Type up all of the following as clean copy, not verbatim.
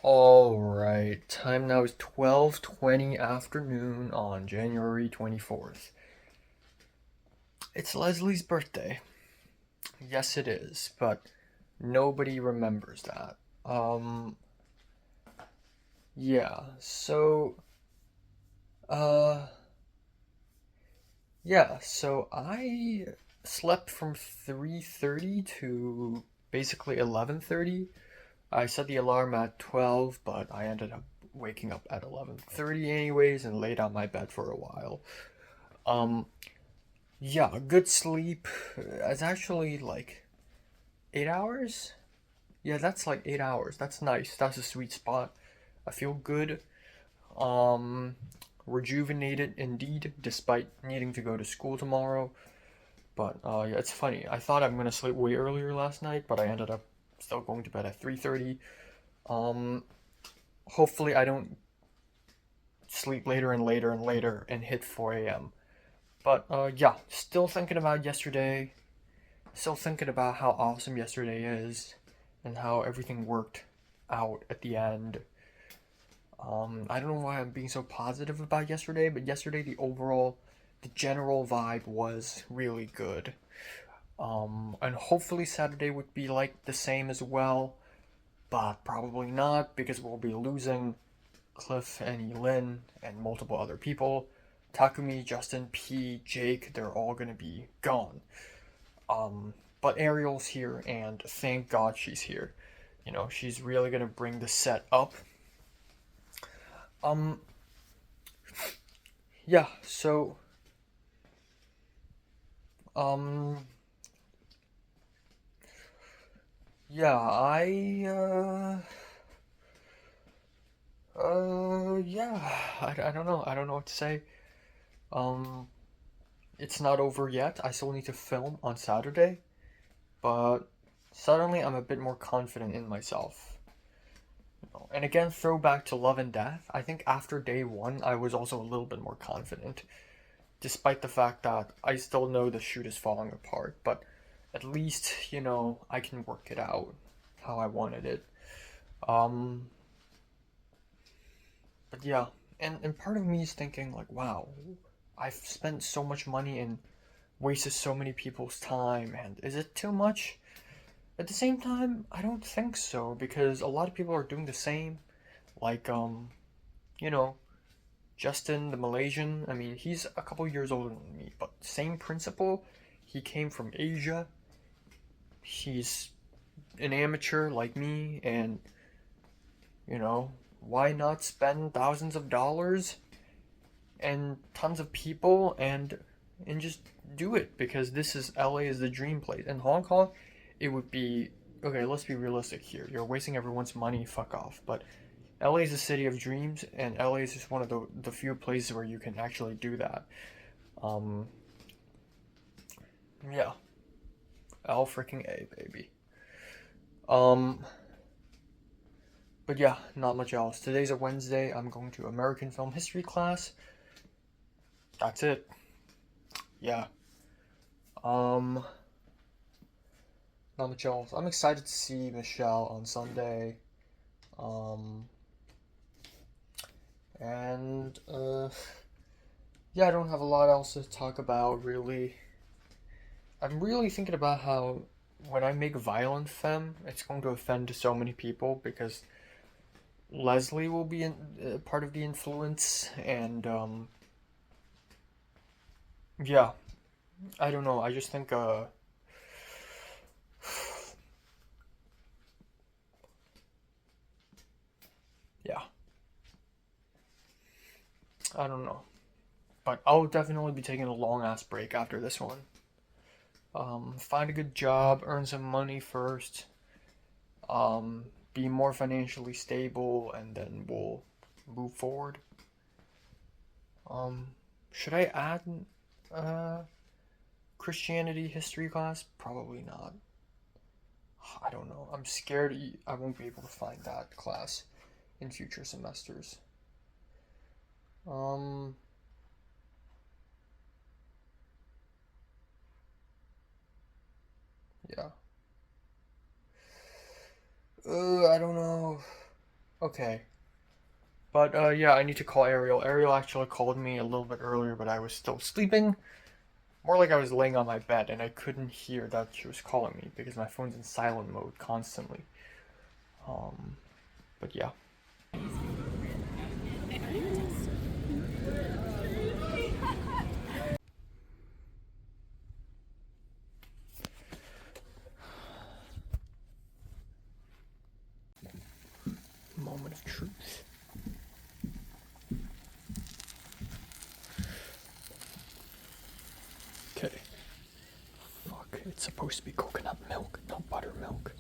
All right, time now is 12:20 afternoon on January 24th. It's Leslie's birthday. Yes, it is, but nobody remembers that. Um, yeah, so, uh, so I slept from 3:30 to basically 11:30. I set the alarm at 12, but I ended up waking up at 11:30 anyways and laid on my bed for a while. Um, yeah, good sleep. It's actually like 8 hours. Yeah, that's like 8 hours. That's nice. That's a sweet spot. I feel good. Um, Rejuvenated indeed, despite needing to go to school tomorrow. But yeah, it's funny. I thought I'm gonna sleep way earlier last night, but I ended up still going to bed at 3:30. Um, Hopefully I don't sleep later and later and later and hit 4 a.m. But yeah, still thinking about yesterday. Still thinking about how awesome yesterday is and how everything worked out at the end. I don't know why I'm being so positive about yesterday, but yesterday the general vibe was really good. And hopefully Saturday would be like the same as well, but probably not because we'll be losing Cliff and Elin and multiple other people. Takumi, Justin, P, Jake, they're all gonna be gone. Um, but Ariel's here, and thank God she's here. You know, she's really gonna bring the set up. Um, yeah, so, um, yeah, yeah, I don't know. I don't know what to say. Um, it's not over yet. I still need to film on Saturday, but suddenly I'm a bit more confident in myself. And again, throwback to Love and Death. I think after day one, I was also a little bit more confident, despite the fact that I still know the shoot is falling apart. But at least, I can work it out how I wanted it. Um, but yeah, and part of me is thinking, like, wow, I've spent so much money and wasted so many people's time, and is it too much? At the same time, I don't think so, because a lot of people are doing the same. Like, you know, Justin, the Malaysian, I mean, he's a couple years older than me, but same principle. He came from Asia. He's an amateur like me, and, why not spend thousands of dollars and tons of people and just do it because this is LA is the dream place. In Hong Kong, it would be okay, let's be realistic here. You're wasting everyone's money, fuck off. But LA is a city of dreams, and LA is just one of the few places where you can actually do that. Um, yeah, L freaking A, baby. Um, but yeah, not much else. Today's a Wednesday. I'm going to American Film History class. That's it. Yeah. Um, Not much else. I'm excited to see Michelle on Sunday. Um, and yeah, I don't have a lot else to talk about really. I'm really thinking about how when I make violent femme, it's going to offend so many people because Leslie will be part of the influence, and yeah, I don't know. I just think yeah, I don't know. But I'll definitely be taking a long ass break after this one. Find a good job, earn some money first, be more financially stable, and then we'll move forward. Um, should I add uh, Christianity history class? Probably not. I don't know. I'm scared I won't be able to find that class in future semesters. Um, yeah. I don't know. Okay. But yeah, I need to call Ariel. Ariel actually called me a little bit earlier, but I was still sleeping. More like I was laying on my bed and I couldn't hear that she was calling me because my phone's in silent mode constantly. Um, but yeah. Moment of truth. Okay. Fuck, it's supposed to be coconut milk, not buttermilk.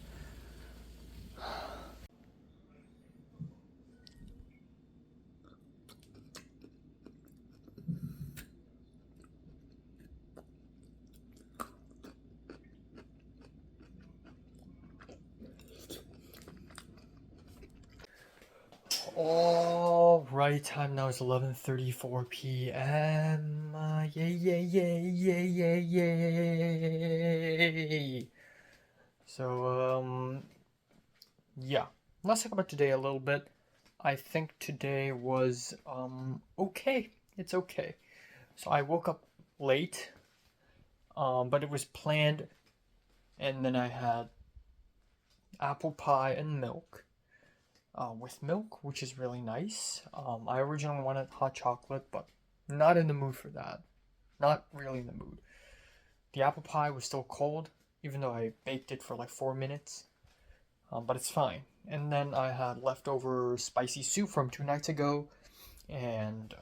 All right, time now is 11:34 p.m. Yay, yay, yay, yay, yay, yay. So, yeah. Let's talk about today a little bit. I think today was, okay. It's okay. So I woke up late, but it was planned, and then I had apple pie and milk. With milk, which is really nice. I originally wanted hot chocolate, but not in the mood for that. Not really in the mood. The apple pie was still cold, even though I baked it for like 4 minutes. But it's fine. And then I had leftover spicy soup from 2 nights ago and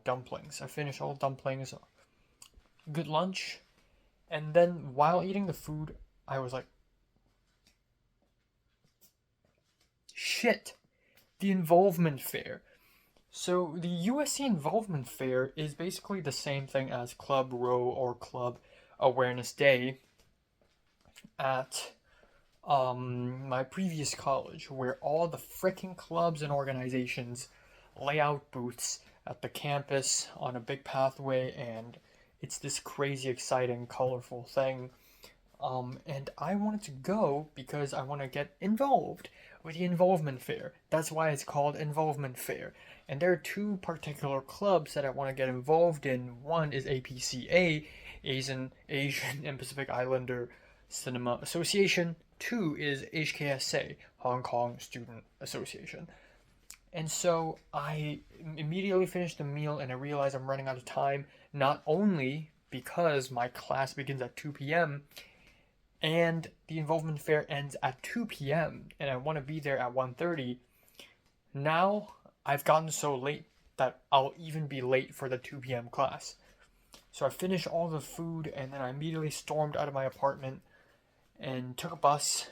dumplings. I finished all dumplings. Good lunch. And then while eating the food, I was like, shit, the involvement fair. So the USC Involvement Fair is basically the same thing as Club Row or Club Awareness Day at my previous college, where all the freaking clubs and organizations lay out booths at the campus on a big pathway, and it's this crazy, exciting, colorful thing. And I wanted to go because I want to get involved with the Involvement Fair. That's why it's called Involvement Fair. And there are two particular clubs that I want to get involved in. One is APCA, Asian and Pacific Islander Cinema Association. Two is HKSA, Hong Kong Student Association. And so I immediately finished the meal and I realized I'm running out of time, not only because my class begins at 2 p.m., and the involvement fair ends at 2 p.m. and I want to be there at 1:30. Now I've gotten so late that I'll even be late for the 2 p.m. class. So I finished all the food and then I immediately stormed out of my apartment and took a bus.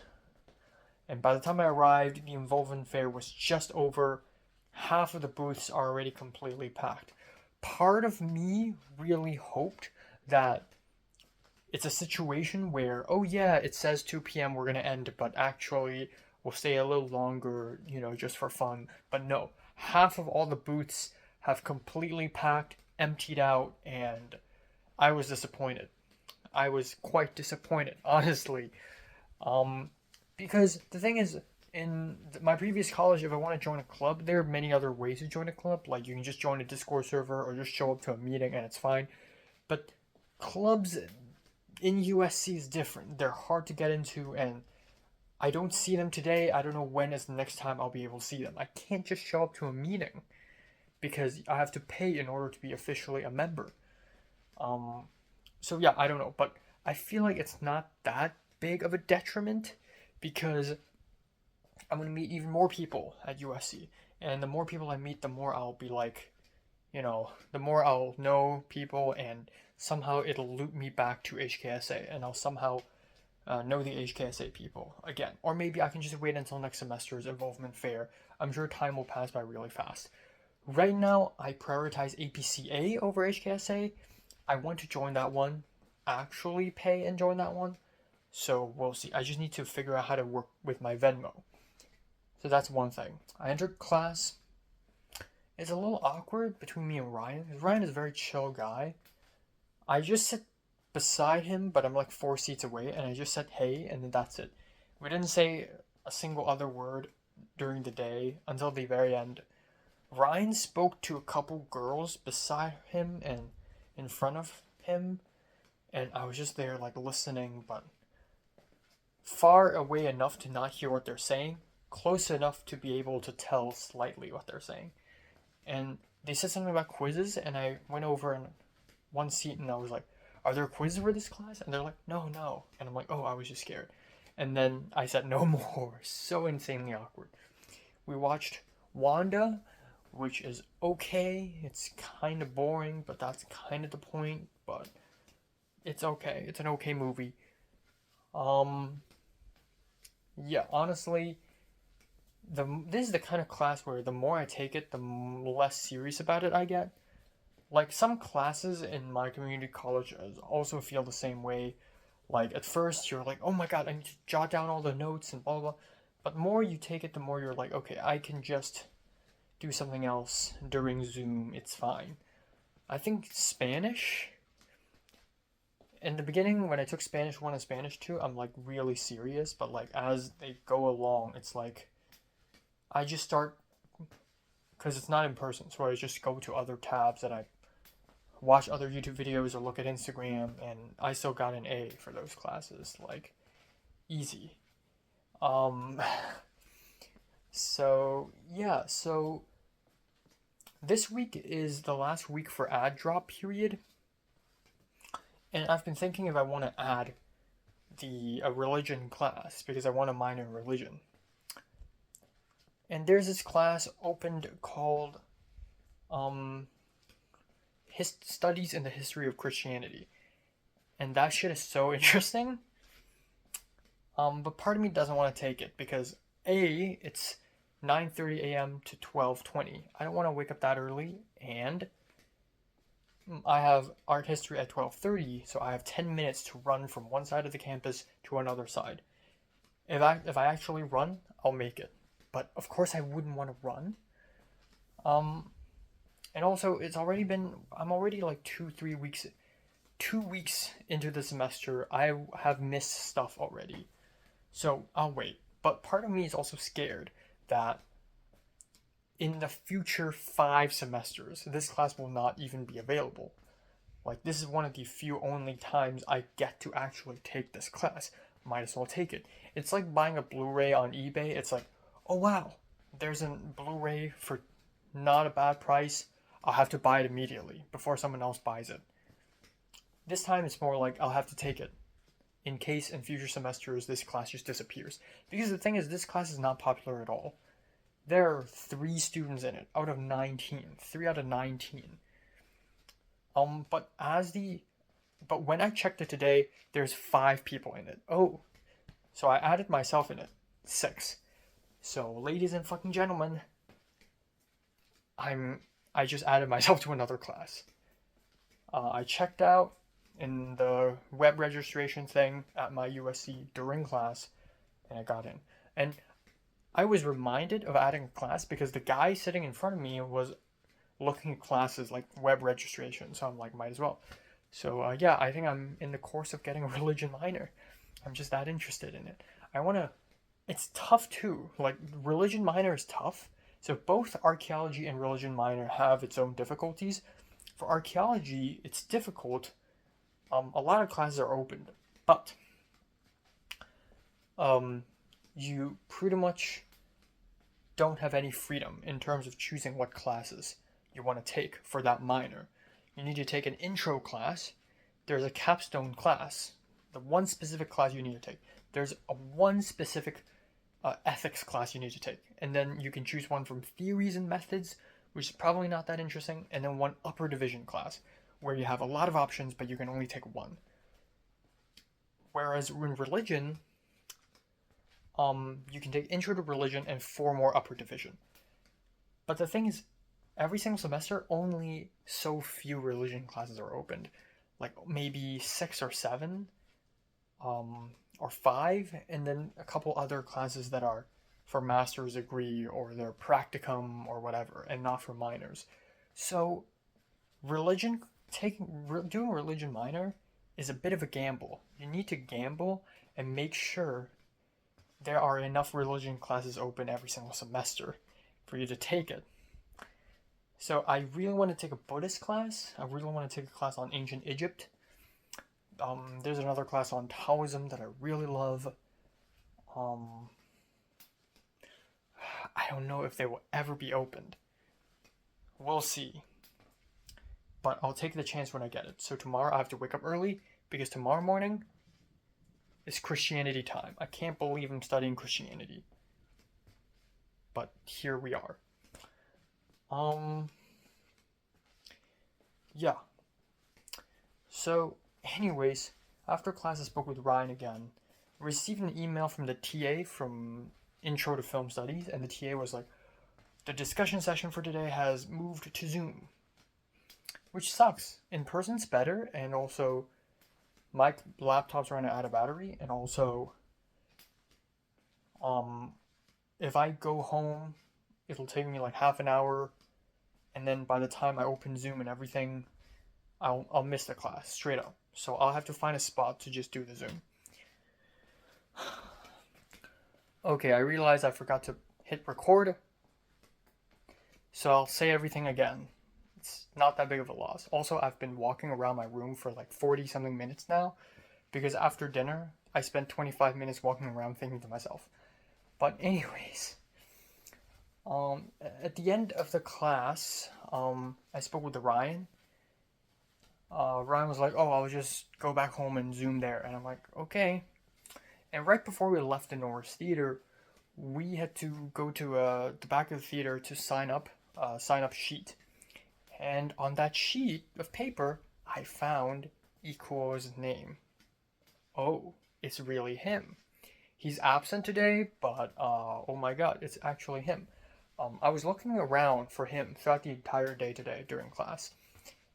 And by the time I arrived, the involvement fair was just over. Half of the booths are already completely packed. Part of me really hoped that it's a situation where, oh yeah, it says 2 p.m. we're gonna end, but actually we'll stay a little longer, just for fun. But no, half of all the booths have completely packed, emptied out, and I was disappointed. I was quite disappointed, honestly. Because the thing is, in my previous college, if I want to join a club, there are many other ways to join a club. Like you can just join a Discord server or just show up to a meeting and it's fine. But clubs in USC is different. They're hard to get into, and I don't see them today. I don't know when is the next time I'll be able to see them. I can't just show up to a meeting because I have to pay in order to be officially a member. Um, so yeah, I don't know, but I feel like it's not that big of a detriment because I'm gonna meet even more people at USC, and the more people I meet, the more I'll be like, the more I'll know people, and somehow it'll loop me back to HKSA, and I'll somehow know the HKSA people again. Or maybe I can just wait until next semester's involvement fair. I'm sure time will pass by really fast. Right now, I prioritize APCA over HKSA. I want to join that one, actually pay and join that one. So we'll see. I just need to figure out how to work with my Venmo. So that's one thing. I entered class. It's a little awkward between me and Ryan, because Ryan is a very chill guy. I just sit beside him, but I'm like 4 seats away, and I just said hey, and then that's it. We didn't say a single other word during the day until the very end. Ryan spoke to a couple girls beside him and in front of him, and I was just there like listening, but far away enough to not hear what they're saying, close enough to be able to tell slightly what they're saying. And they said something about quizzes, and I went over in one seat and I was like, "Are there quizzes for this class?" And they're like, "No, no." And I'm like, "Oh, I was just scared." And then I said, "No more." So insanely awkward. We watched Wanda, which is okay. It's kind of boring, but that's kind of the point. But it's okay. It's an okay movie. Um, yeah, honestly, this is the kind of class where the more I take it, the less serious about it I get. Like some classes in my community college also feel the same way. Like at first you're like, oh my god, I need to jot down all the notes and blah blah blah. But the more you take it, the more you're like, okay, I can just do something else during Zoom. It's fine. I think Spanish. In the beginning, when I took Spanish 1 and Spanish 2, I'm like really serious. But like as they go along, it's like I just start because it's not in person, so I just go to other tabs and I watch other YouTube videos or look at Instagram, and I still got an A for those classes. Like, easy. Um, so, yeah, so this week is the last week for ad drop period, and I've been thinking if I want to add a religion class because I want to minor in religion. And there's this class opened called Studies in the History of Christianity. And that shit is so interesting. But part of me doesn't want to take it because A, it's 9:30 a.m. to 12:20. I don't want to wake up that early, and I have art history at 12:30, so I have 10 minutes to run from one side of the campus to another side. If I actually run, I'll make it. But of course I wouldn't want to run. And also I'm already like 2 weeks into the semester. I have missed stuff already. So I'll wait. But part of me is also scared that in the future 5 semesters, this class will not even be available. Like, this is one of the few only times I get to actually take this class. Might as well take it. It's like buying a Blu-ray on eBay. It's like, oh wow, there's a Blu-ray for not a bad price. I'll have to buy it immediately before someone else buys it. This time it's more like I'll have to take it in case in future semesters this class just disappears. Because the thing is, this class is not popular at all. There are 3 students in it out of 19. 3 out of 19. But when I checked it today, there's 5 people in it. Oh, so I added myself in it. 6. So, ladies and fucking gentlemen, I just added myself to another class. I checked out in the web registration thing at my USC during class, and I got in. And I was reminded of adding a class because the guy sitting in front of me was looking at classes like web registration, so I'm like, might as well. So yeah, I think I'm in the course of getting a religion minor. I'm just that interested in it. It's tough too. Like, religion minor is tough. So both archaeology and religion minor have its own difficulties. For archaeology, it's difficult. A lot of classes are opened, but you pretty much don't have any freedom in terms of choosing what classes you want to take for that minor. You need to take an intro class. There's a capstone class, the one specific class you need to take. There's one specific ethics class you need to take, and then you can choose one from theories and methods, which is probably not that interesting, and then one upper division class where you have a lot of options but you can only take one. Whereas in religion, you can take intro to religion and 4 more upper division. But the thing is, every single semester only so few religion classes are opened, like maybe 6 or 7, or 5, and then a couple other classes that are for master's degree or their practicum or whatever, and not for minors. So doing religion minor is a bit of a gamble. You need to gamble and make sure there are enough religion classes open every single semester for you to take it. So I really want to take a Buddhist class. I really want to take a class on ancient Egypt. There's another class on Taoism that I really love. Um, I don't know if they will ever be opened. We'll see. But I'll take the chance when I get it. So tomorrow I have to wake up early because tomorrow morning is Christianity time. I can't believe I'm studying Christianity. But here we are. Yeah. So, anyways, after class I spoke with Ryan again. Received an email from the TA from Intro to Film Studies, and the TA was like, the discussion session for today has moved to Zoom. Which sucks. In person's better, and also my laptop's running out of battery, and also if I go home, it'll take me like half an hour, and then by the time I open Zoom and everything, I'll miss the class straight up. So I'll have to find a spot to just do the Zoom. Okay, I realized I forgot to hit record, so I'll say everything again. It's not that big of a loss. Also, I've been walking around my room for like 40 something minutes now, because after dinner, I spent 25 minutes walking around thinking to myself. But anyways, at the end of the class, I spoke with Ryan. Ryan was like, oh, I'll just go back home and Zoom there. And I'm like, okay. And right before we left the Norris Theater, we had to go to the back of the theater to sign up sheet. And on that sheet of paper, I found Ikuo's name. Oh, it's really him. He's absent today, but oh my god, it's actually him. I was looking around for him throughout the entire day today during class.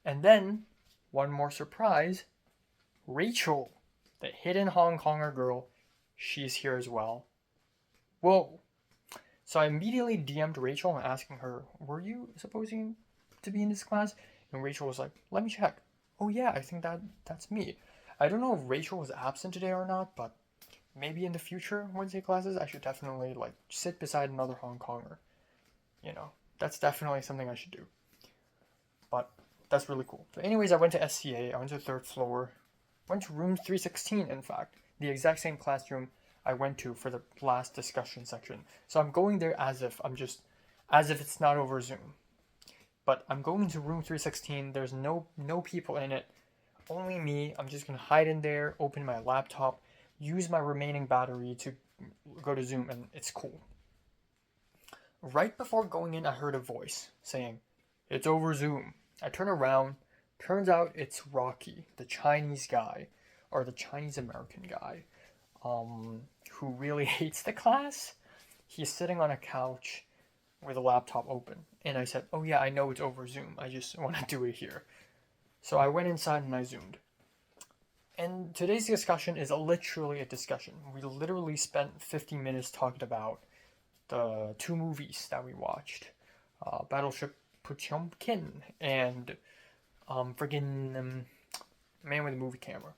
And then, one more surprise, Rachel, the hidden Hong Konger girl, she's here as well. Whoa. So I immediately DM'd Rachel and asking her, were you supposing to be in this class? And Rachel was like, let me check. Oh yeah, I think that's me. I don't know if Rachel was absent today or not, but maybe in the future Wednesday classes I should definitely like sit beside another Hong Konger. You know, that's definitely something I should do. But that's really cool. So anyways, I went to SCA, I went to the third floor, went to room 316 in fact, the exact same classroom I went to for the last discussion section. So I'm going there as if it's not over Zoom. But I'm going to room 316, there's no people in it, only me. I'm just gonna hide in there, open my laptop, use my remaining battery to go to Zoom, and it's cool. Right before going in, I heard a voice saying, it's over Zoom. I turn around, turns out it's Rocky, the Chinese guy, or the Chinese American guy, who really hates the class. He's sitting on a couch with a laptop open. And I said, oh yeah, I know it's over Zoom. I just want to do it here. So I went inside and I Zoomed. And today's discussion is literally a discussion. We literally spent 50 minutes talking about the two movies that we watched. Battleship Potemkin and Man with a Movie Camera.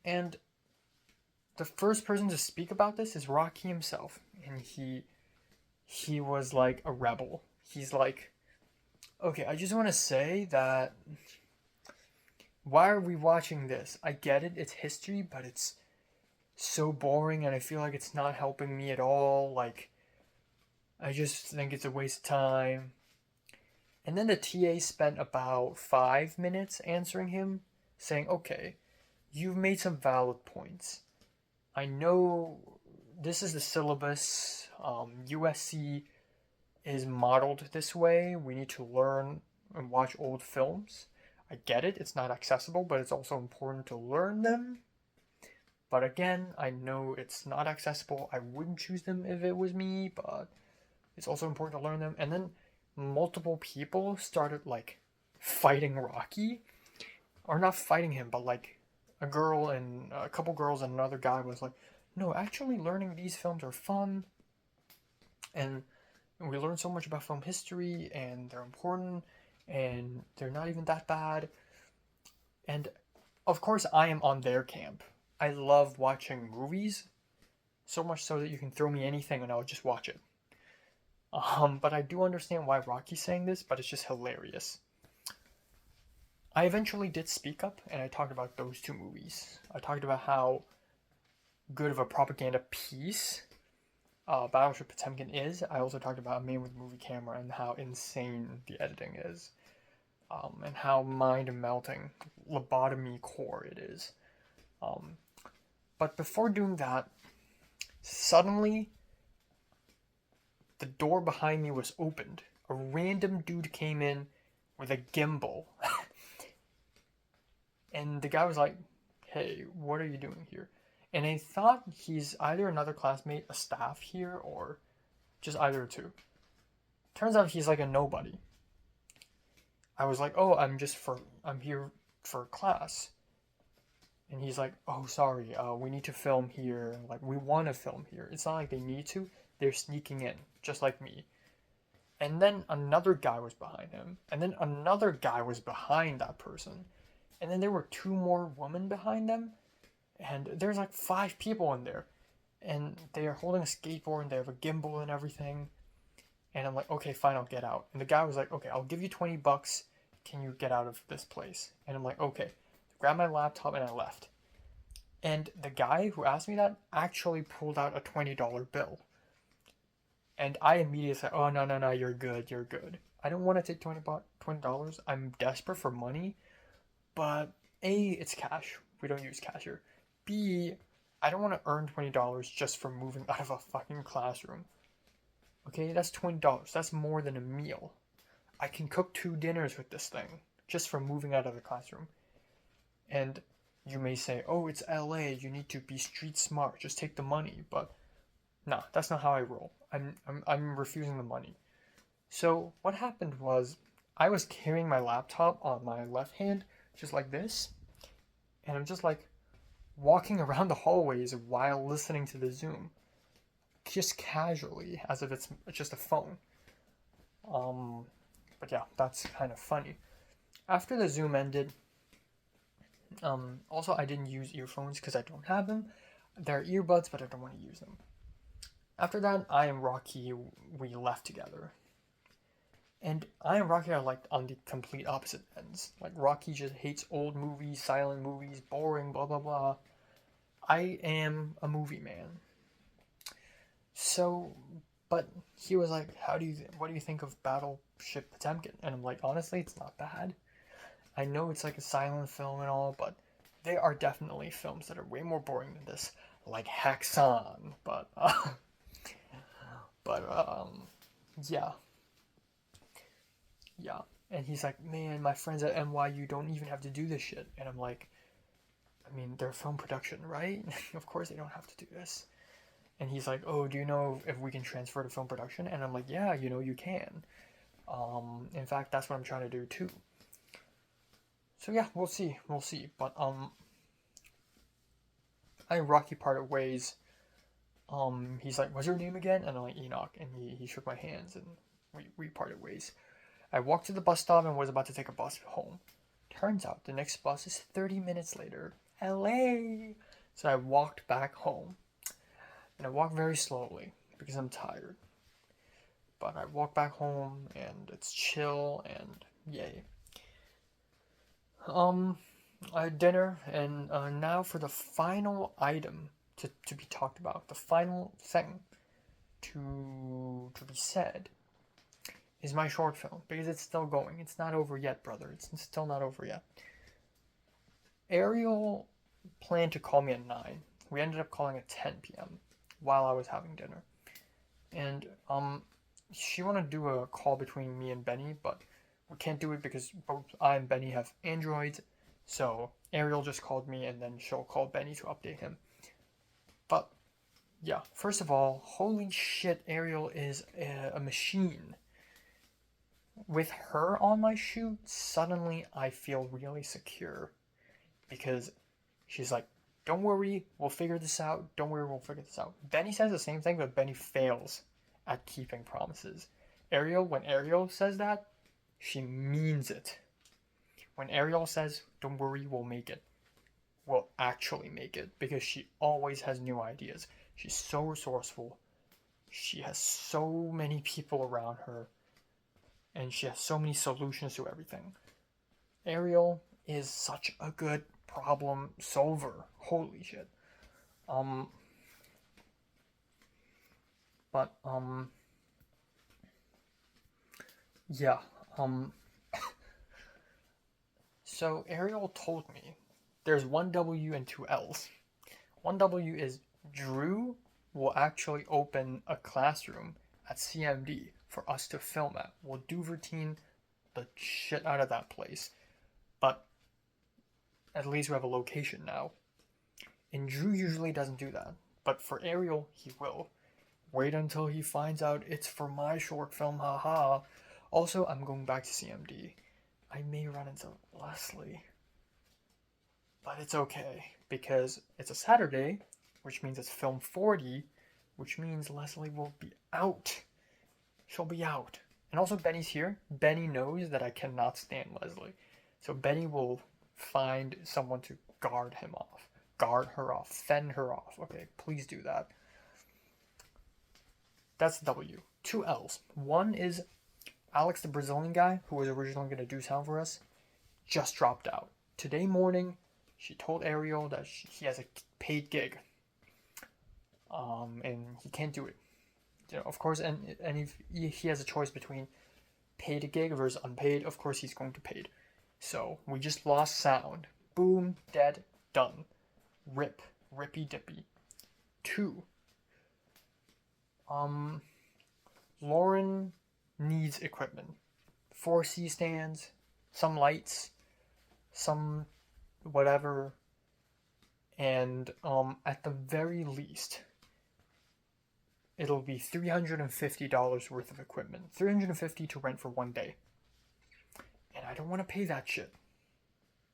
And the first person to speak about this is Rocky himself. And he was like a rebel. He's like, okay, I just want to say that why are we watching this? I get it, it's history, but it's so boring and I feel like it's not helping me at all. Like, I just think it's a waste of time. And then the TA spent about 5 minutes answering him, saying, okay, you've made some valid points. I know this is the syllabus. USC is modeled this way. We need to learn and watch old films. I get it, it's not accessible, but it's also important to learn them. But again, I know it's not accessible. I wouldn't choose them if it was me, but it's also important to learn them. And then multiple people started like fighting Rocky. Or not fighting him, but like a girl and a couple girls and another guy was like, no, actually learning these films are fun. And we learn so much about film history and they're important and they're not even that bad. And of course I am on their camp. I love watching movies, so much so that you can throw me anything and I'll just watch it. But I do understand why Rocky's saying this, but it's just hilarious. I eventually did speak up and I talked about those two movies. I talked about how good of a propaganda piece Battleship Potemkin is. I also talked about A Man with a Movie Camera and how insane the editing is, and how mind-melting, lobotomy core it is. But before doing that, suddenly the door behind me was opened. A random dude came in with a gimbal. And the guy was like, "Hey, what are you doing here?" And I thought he's either another classmate, a staff here, or just either two. Turns out he's like a nobody. I was like, "Oh, I'm here for class." And he's like, "Oh, sorry, we need to film here. Like, we want to film here." It's not like they need to. They're sneaking in, just like me. And then another guy was behind him. And then another guy was behind that person. And then there were two more women behind them. And there's like 5 people in there. And they are holding a skateboard and they have a gimbal and everything. And I'm like, "Okay, fine, I'll get out." And the guy was like, "Okay, I'll give you $20. Can you get out of this place?" And I'm like, "Okay." Grabbed my laptop and I left. And the guy who asked me that actually pulled out a $20 bill. And I immediately said, "Oh, no, no, no, you're good, you're good." I don't want to take $20. I'm desperate for money. But A, it's cash. We don't use cash here. B, I don't want to earn $20 just for moving out of a fucking classroom. Okay, that's $20. That's more than a meal. I can cook 2 dinners with this thing just for moving out of the classroom. And you may say, "Oh, it's LA. You need to be street smart. Just take the money." But no, that's not how I roll. I'm refusing the money. So what happened was I was carrying my laptop on my left hand, just like this, and I'm just like walking around the hallways while listening to the Zoom, just casually, as if it's just a phone. But yeah, that's kind of funny. After the Zoom ended, also I didn't use earphones because I don't have them. They're earbuds, but I don't want to use them. After that, I and Rocky, we left together. And I and Rocky are like on the complete opposite ends. Like, Rocky just hates old movies, silent movies, boring, blah blah blah. I am a movie man. So, but he was like, what do you think of Battleship Potemkin?" And I'm like, "Honestly, it's not bad. I know it's like a silent film and all, but there are definitely films that are way more boring than this, like Haxan." Yeah, yeah. And he's like, "Man, my friends at NYU don't even have to do this shit." And I'm like, "I mean, they're film production, right? Of course they don't have to do this." And he's like, "Oh, do you know if we can transfer to film production?" And I'm like, "Yeah, you can. In fact, that's what I'm trying to do too." So yeah, we'll see. But I and Rocky parted ways. He's like, "What's your name again?" And I'm like, "Enoch." And he shook my hands and we parted ways. I walked to the bus stop and was about to take a bus home. Turns out the next bus is 30 minutes later. LA! So I walked back home. And I walked very slowly because I'm tired. But I walked back home and it's chill and yay. I had dinner and now for the final item to be talked about, the final thing to be said is my short film, because it's still going. It's not over yet, brother. It's still not over yet. Ariel planned to call me at 9. We ended up calling at 10 p.m. while I was having dinner. And she wanted to do a call between me and Benny, but we can't do it because both I and Benny have Androids. So Ariel just called me and then she'll call Benny to update him. But yeah, first of all, holy shit, Ariel is a machine. With her on my shoot, suddenly I feel really secure because she's like, "Don't worry, we'll figure this out. Don't worry, we'll figure this out." Benny says the same thing, but Benny fails at keeping promises. When Ariel says that, she means it. When Ariel says, "Don't worry, we'll make it," will actually make it because she always has new ideas. She's so resourceful. She has so many people around her, and she has so many solutions to everything. Ariel is such a good problem solver. Holy shit. Um, but yeah. Um, so Ariel told me there's one W and two L's. One W is Drew will actually open a classroom at CMD for us to film at. We'll Duvetyne the shit out of that place, but at least we have a location now. And Drew usually doesn't do that, but for Ariel, he will. Wait until he finds out it's for my short film, haha. Also, I'm going back to CMD. I may run into Leslie, but it's okay because it's a Saturday, which means it's film 40, which means Leslie will be out. She'll be out. And also, Benny's here. Benny knows that I cannot stand Leslie. So Benny will find someone to guard him off, guard her off, fend her off. Okay, please do that. That's W. Two L's. One is Alex, the Brazilian guy who was originally going to do sound for us, just dropped out. Today morning, she told Ariel that he has a paid gig. And he can't do it. You know, of course, and if he has a choice between paid gig versus unpaid, of course he's going to paid. So we just lost sound. Boom, dead, done. Rip, rippy dippy. Two. Lauren needs equipment. 4C stands, some lights, some whatever, and at the very least, it'll be $350 worth of equipment. $350 to rent for one day. And I don't want to pay that shit.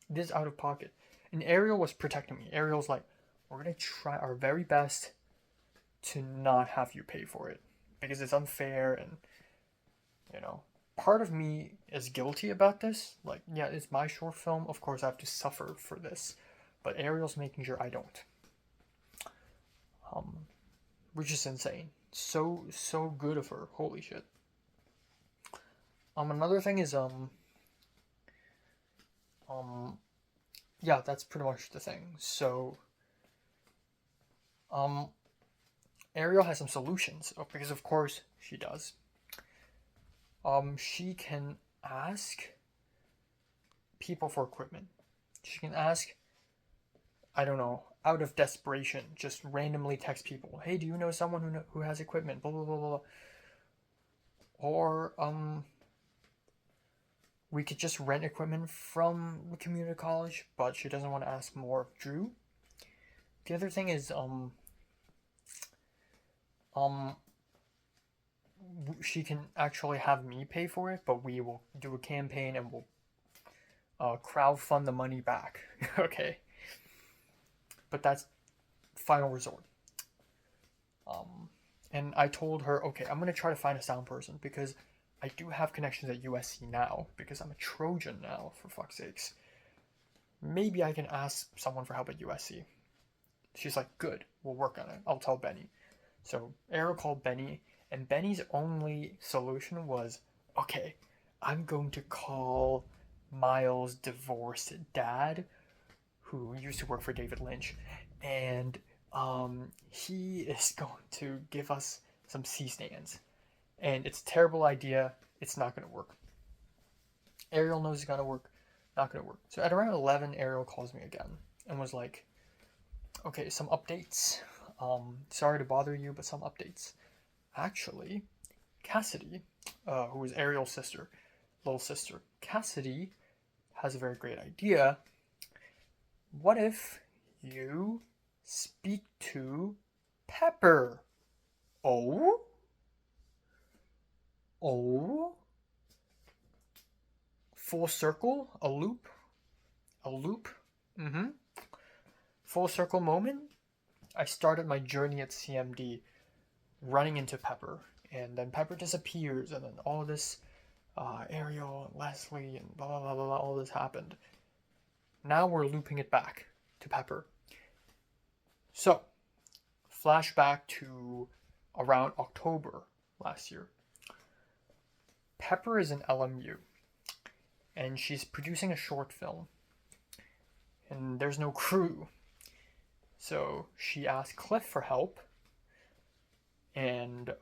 This is out of pocket. And Ariel was protecting me. Ariel's like, we're going to try our very best to not have you pay for it. Because it's unfair and, you know, part of me is guilty about this. Like, yeah, it's my short film. Of course, I have to suffer for this. But Ariel's making sure I don't. Which is insane. So good of her. Holy shit. Another thing is, yeah, that's pretty much the thing. So, Ariel has some solutions, because of course she does. She can ask people for equipment. She can ask, I don't know, out of desperation, just randomly text people, hey, do you know someone who has equipment, blah, blah, blah, blah. Or, we could just rent equipment from the community college, but she doesn't want to ask more of Drew. The other thing is, she can actually have me pay for it, but we will do a campaign and we'll crowdfund the money back. Okay. But that's final resort. And I told her, okay, I'm going to try to find a sound person because I do have connections at USC now because I'm a Trojan now, for fuck's sakes. Maybe I can ask someone for help at USC. She's like, good, we'll work on it. I'll tell Benny. So Ariel called Benny, and Benny's only solution was, okay, I'm going to call Miles' divorced dad, who used to work for David Lynch, and he is going to give us some C-stands. And it's a terrible idea. It's not going to work. Ariel knows it's going to work. Not going to work. So at around 11, Ariel calls me again and was like, okay, some updates. Sorry to bother you, but some updates. Actually, Cassidy, who is Ariel's sister, little sister, Cassidy has a very great idea. What if you speak to Pepper? Oh? Oh? Full circle? A loop? A loop? Mm-hmm. Full circle moment? I started my journey at CMD running into Pepper, and then Pepper disappears, and then all this Ariel and Leslie and blah blah blah blah, all this happened. Now we're looping it back. to Pepper. So, flashback to around October last year. Pepper is in LMU, and she's producing a short film, and there's no crew. So she asked Cliff for help, and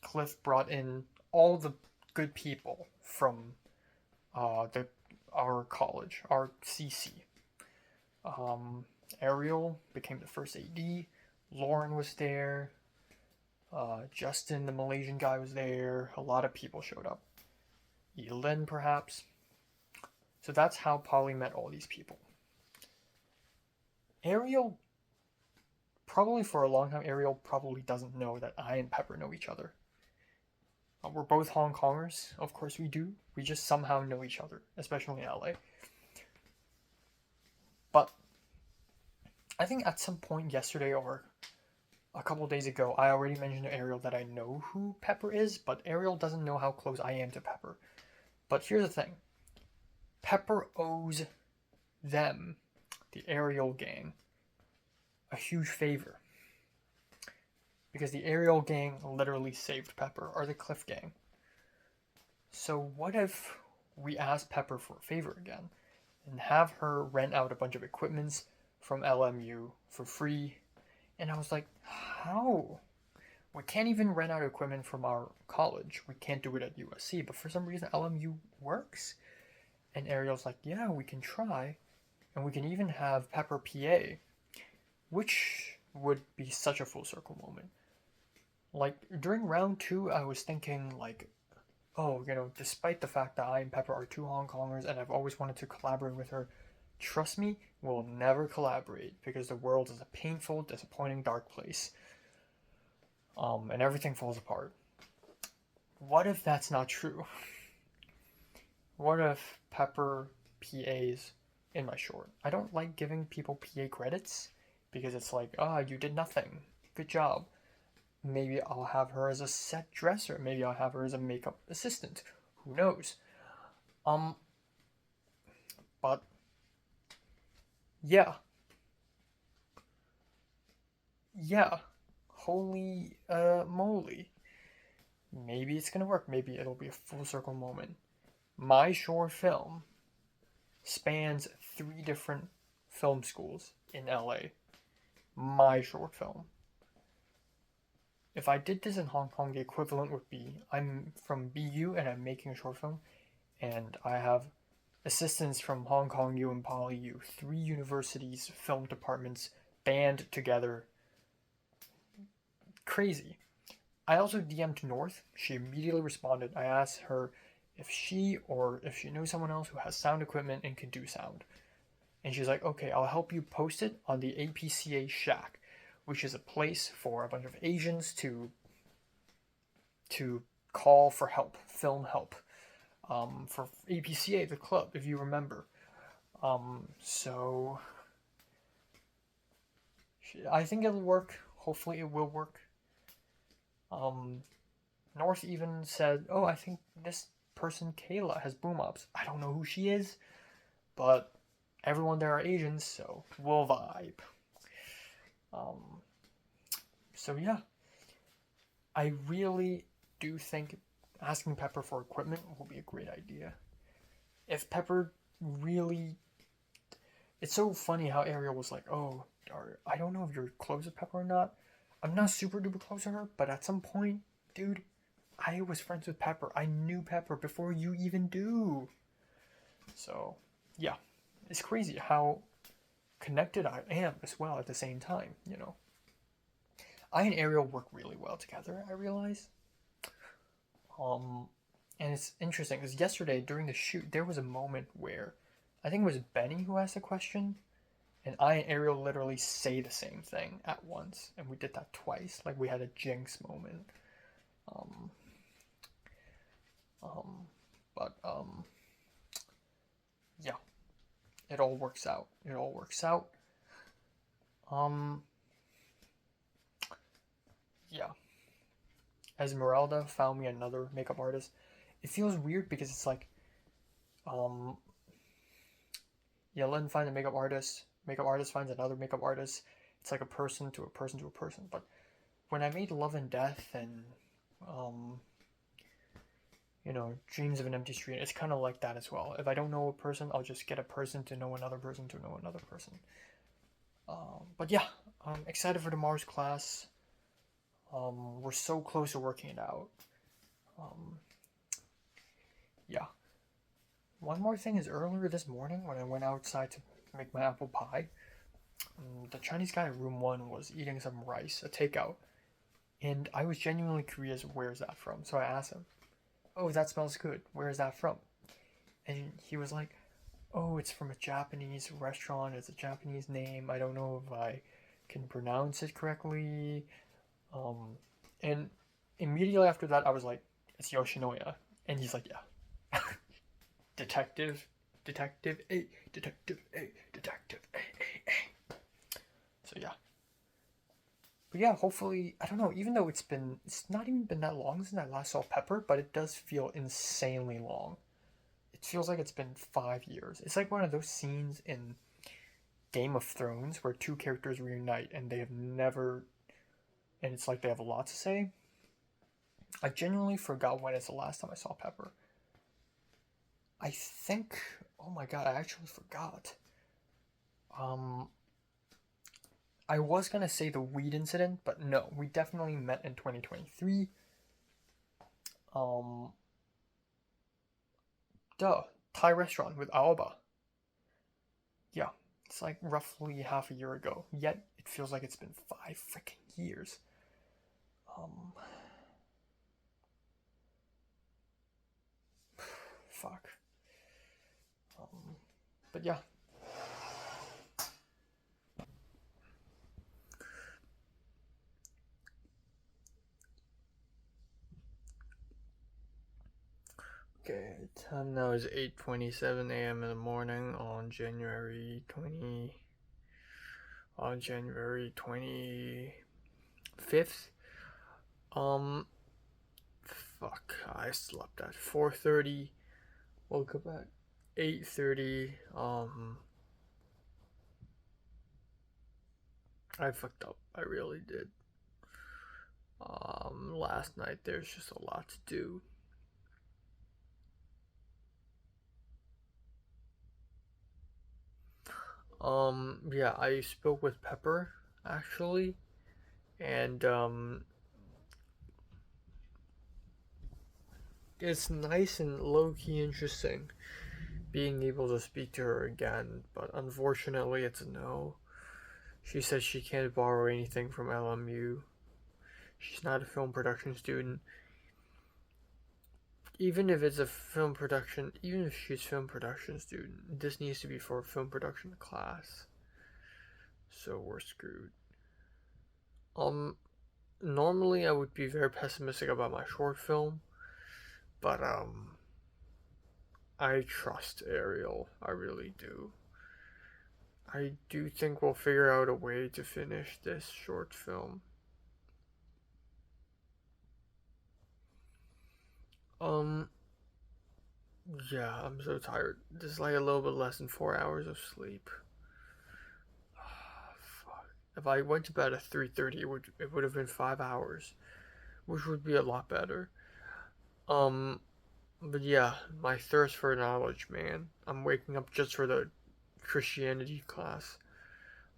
Cliff brought in all the good people from our college, our CC. Ariel became the first AD. Lauren was there. Justin, the Malaysian guy, was there. A lot of people showed up. Elin, perhaps. So that's how Polly met all these people. Ariel, probably for a long time, Ariel probably doesn't know that I and Pepper know each other. We're both Hong Kongers. Of course we do. We just somehow know each other, especially in LA. But I think at some point yesterday or a couple days ago, I already mentioned to Ariel that I know who Pepper is, but Ariel doesn't know how close I am to Pepper. But here's the thing. Pepper owes them, the Ariel gang, a huge favor. Because the Ariel gang literally saved Pepper, or the Cliff gang. So what if we ask Pepper for a favor again, and have her rent out a bunch of equipments from LMU for free? And I was like, how? We can't even rent out equipment from our college. We can't do it at USC, but for some reason LMU works. And Ariel's like, yeah, we can try. And we can even have Pepper PA, which would be such a full circle moment. Like, during round 2, I was thinking, like, oh, despite the fact that I and Pepper are two Hong Kongers and I've always wanted to collaborate with her, trust me, we'll never collaborate because the world is a painful, disappointing, dark place. And everything falls apart. What if that's not true? What if Pepper PAs in my short? I don't like giving people PA credits because it's like, you did nothing. Good job. Maybe I'll have her as a set dresser. Maybe I'll have her as a makeup assistant. Who knows? But yeah. Holy moly. Maybe it's gonna work. Maybe it'll be a full circle moment. My short film spans 3 different film schools in LA. My short film. If I did this in Hong Kong, the equivalent would be I'm from BU and I'm making a short film, and I have assistants from Hong Kong U and Poly U, 3 universities, film departments band together. Crazy. I also DM'd North. She immediately responded. I asked her if she knows someone else who has sound equipment and can do sound. And she's like, okay, I'll help you post it on the APCA Shack, which is a place for a bunch of Asians to call for help, film help, for APCA, the club, if you remember. So I think it'll work. Hopefully it will work. North even said, oh, I think this person, Kayla, has boom ops. I don't know who she is, but everyone there are Asians, so we'll vibe. So yeah, I really do think asking Pepper for equipment will be a great idea. If Pepper really... It's so funny how Ariel was like, oh, I don't know if you're close with Pepper or not. I'm not super duper close to her, but at some point, dude, I was friends with Pepper. I knew Pepper before you even do. So, yeah, it's crazy how connected I am as well at the same time, I and Ariel work really well together, I realize. And it's interesting because yesterday during the shoot, there was a moment where I think it was Benny who asked a question, and I and Ariel literally say the same thing at once, and we did that twice. Like we had a jinx moment. Yeah, it all works out. Yeah. Esmeralda found me another makeup artist. It feels weird because it's like, Yellen find a makeup artist, makeup artist finds another makeup artist. It's like a person to a person to a person. But when I made Love and Death and um, Dreams of an Empty Street, it's kind of like that as well. If I don't know a person, I'll just get a person to know another person to know another person. But yeah, I'm excited for tomorrow's class. We're so close to working it out. Um, yeah. One more thing is earlier this morning when I went outside to make my apple pie, the Chinese guy in room 1 was eating some rice, a takeout, and I was genuinely curious where's that from. So I asked him, "Oh, that smells good. Where is that from?" And he was like, "Oh, it's from a Japanese restaurant. It's a Japanese name. I don't know if I can pronounce it correctly." And immediately after that, I was like, "It's Yoshinoya," and he's like, "Yeah." Detective, Detective A, Detective A, Detective A. So yeah. But yeah, hopefully, I don't know, even though it's not even been that long since I last saw Pepper, but it does feel insanely long. It feels like it's been 5 years. It's like one of those scenes in Game of Thrones where two characters reunite and they have never, and it's like they have a lot to say. I genuinely forgot when it's the last time I saw Pepper. I think, oh my god, I actually forgot. Um, I was gonna say the weed incident, but no, we definitely met in 2023. Um, duh, Thai restaurant with Aoba. Yeah, it's like roughly half a year ago. Yet it feels like it's been 5 freaking years. Um, fuck. But yeah. Okay, time now is 8:27 a.m. in the morning on January 25th. Um, fuck, I slept at 4:30. Woke up at 8:30. I fucked up. I really did. Last night there's just a lot to do. Yeah, I spoke with Pepper actually, and it's nice and low key interesting being able to speak to her again, but unfortunately it's a no. She says she can't borrow anything from LMU. She's not a film production student. Even if she's film production student, this needs to be for a film production class. So we're screwed. Um, Normally I would be very pessimistic about my short film, but I trust Ariel. I really do. I do think we'll figure out a way to finish this short film. Um, yeah, I'm so tired. This is like a little bit less than 4 hours of sleep. Fuck. If I went to bed at 3:30, it would have been 5 hours, which would be a lot better. Um, but yeah, my thirst for knowledge, man. I'm waking up just for the Christianity class.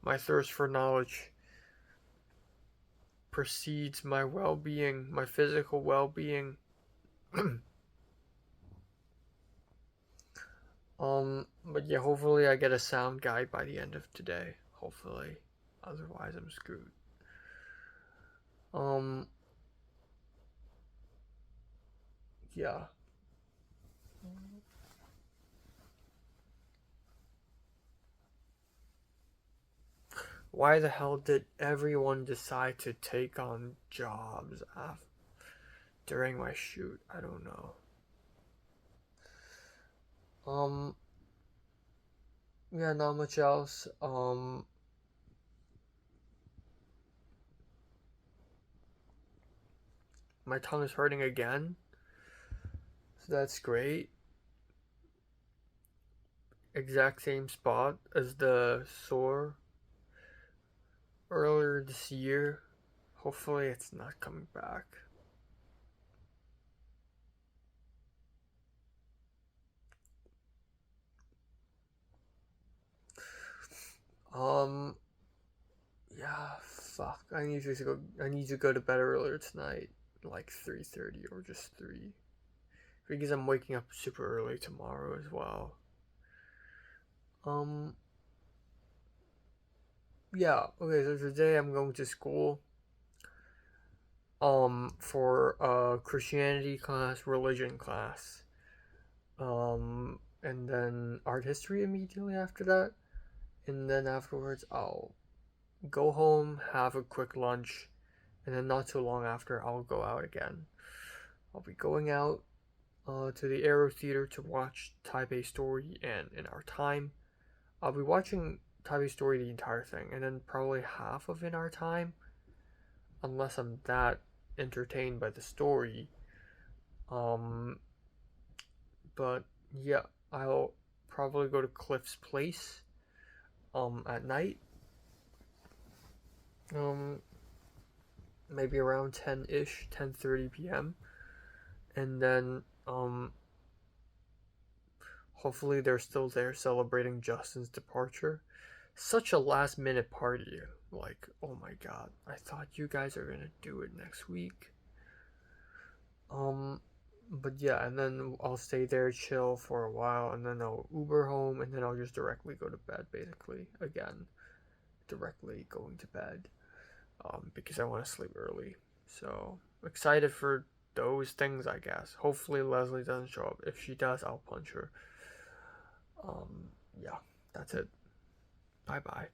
My thirst for knowledge precedes my well-being, my physical well-being. But yeah, hopefully I get a sound guide by the end of today. Hopefully. Otherwise I'm screwed. Um, yeah. Why the hell did everyone decide to take on jobs during my shoot? I don't know. Um, yeah, not much else. My tongue is hurting again, so that's great. exact same spot as the sore earlier this year. Hopefully it's not coming back. Um, yeah, fuck. I need to go to bed earlier tonight, like 3:30 or just 3, because I'm waking up super early tomorrow as well. Um, yeah. Okay, so today I'm going to school. For a Christianity class, religion class. And then art history immediately after that. And then afterwards, I'll go home, have a quick lunch, and then not too long after, I'll go out again. I'll be going out to the Aero Theater to watch Taipei Story and In Our Time. I'll be watching Taipei Story the entire thing, and then probably half of In Our Time, unless I'm that entertained by the story. Um, but yeah, I'll probably go to Cliff's place at night. Um, maybe around 10-ish, 10:30 p.m. And then hopefully they're still there celebrating Justin's departure. Such a last minute party. Like, oh my god, I thought you guys are gonna do it next week. But yeah, and then I'll stay there, chill for a while, and then I'll Uber home, and then I'll just directly go to bed, basically. Again, directly going to bed, because I want to sleep early. So, excited for those things, I guess. Hopefully Leslie doesn't show up. If she does, I'll punch her. Yeah, that's it. Bye bye.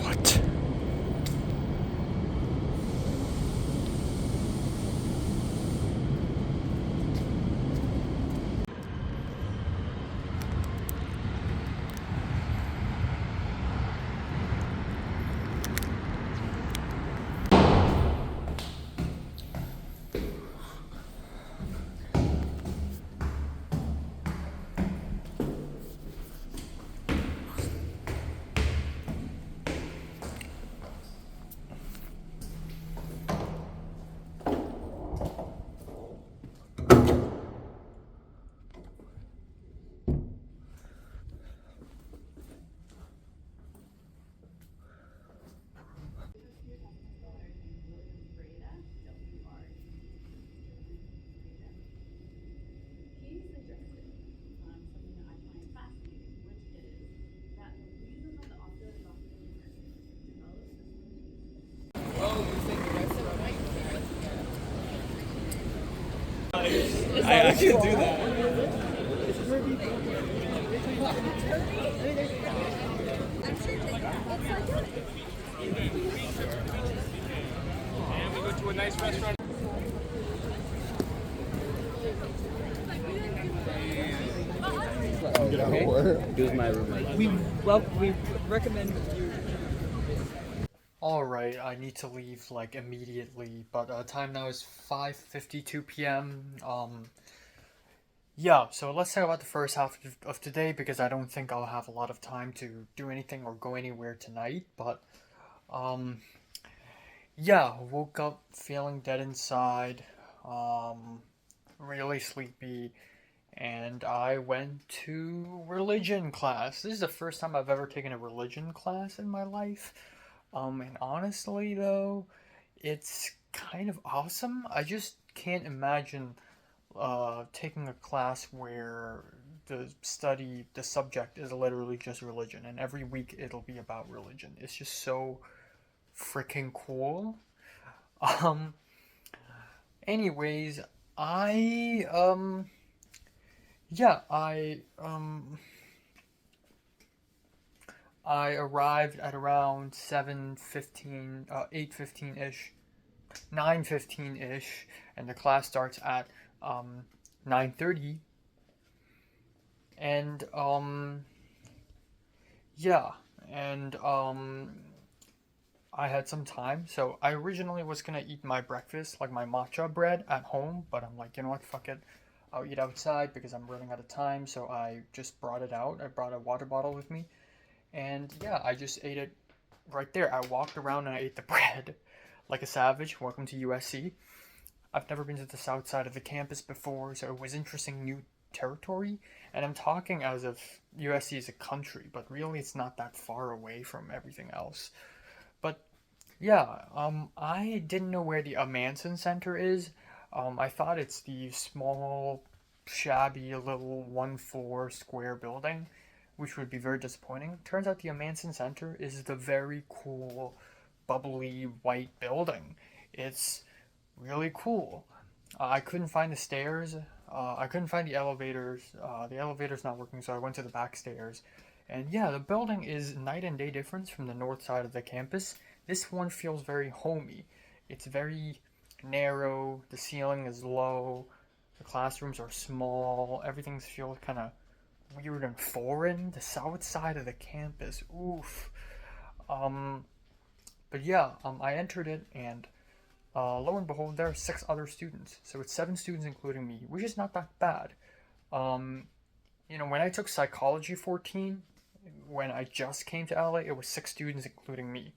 What? I can do that. And we go to a nice restaurant. He was my roommate. We recommend you. Alright, I need to leave like immediately, but time now is 5:52 p.m. Yeah, so let's talk about the first half of today because I don't think I'll have a lot of time to do anything or go anywhere tonight, but um yeah, woke up feeling dead inside, really sleepy, and I went to religion class. This is the first time I've ever taken a religion class in my life. And honestly, though, it's kind of awesome. I just can't imagine taking a class where the subject is literally just religion, and every week it'll be about religion. It's just so freaking cool. Um, anyways, I, yeah, I arrived at around 7:15, 8:15 ish, 9:15 ish, and the class starts at 9:30. And yeah, and I had some time, so I originally was gonna eat my breakfast, like my matcha bread, at home, but I'm like, you know what, fuck it. I'll eat outside because I'm running out of time, so I just brought it out. I brought a water bottle with me, and yeah, I just ate it right there. I walked around and I ate the bread like a savage. Welcome to USC. I've never been to the south side of the campus before, so it was interesting new territory. And I'm talking as if USC is a country, but really it's not that far away from everything else. But yeah, I didn't know where the Manson Center is. I thought it's the small, shabby little one floor square building, which would be very disappointing. Turns out the Manson Center is the very cool, bubbly white building. It's really cool. I couldn't find the stairs. I couldn't find the elevators. The elevator's not working, so I went to the back stairs. And yeah, the building is night and day difference from the north side of the campus. This one feels very homey. It's very narrow, the ceiling is low, the classrooms are small, everything feels kind of weird and foreign. The south side of the campus, oof. But yeah, I entered it, and lo and behold, there are 6 other students. So it's 7 students, including me, which is not that bad. When I took psychology 14, when I just came to LA, it was 6 students, including me.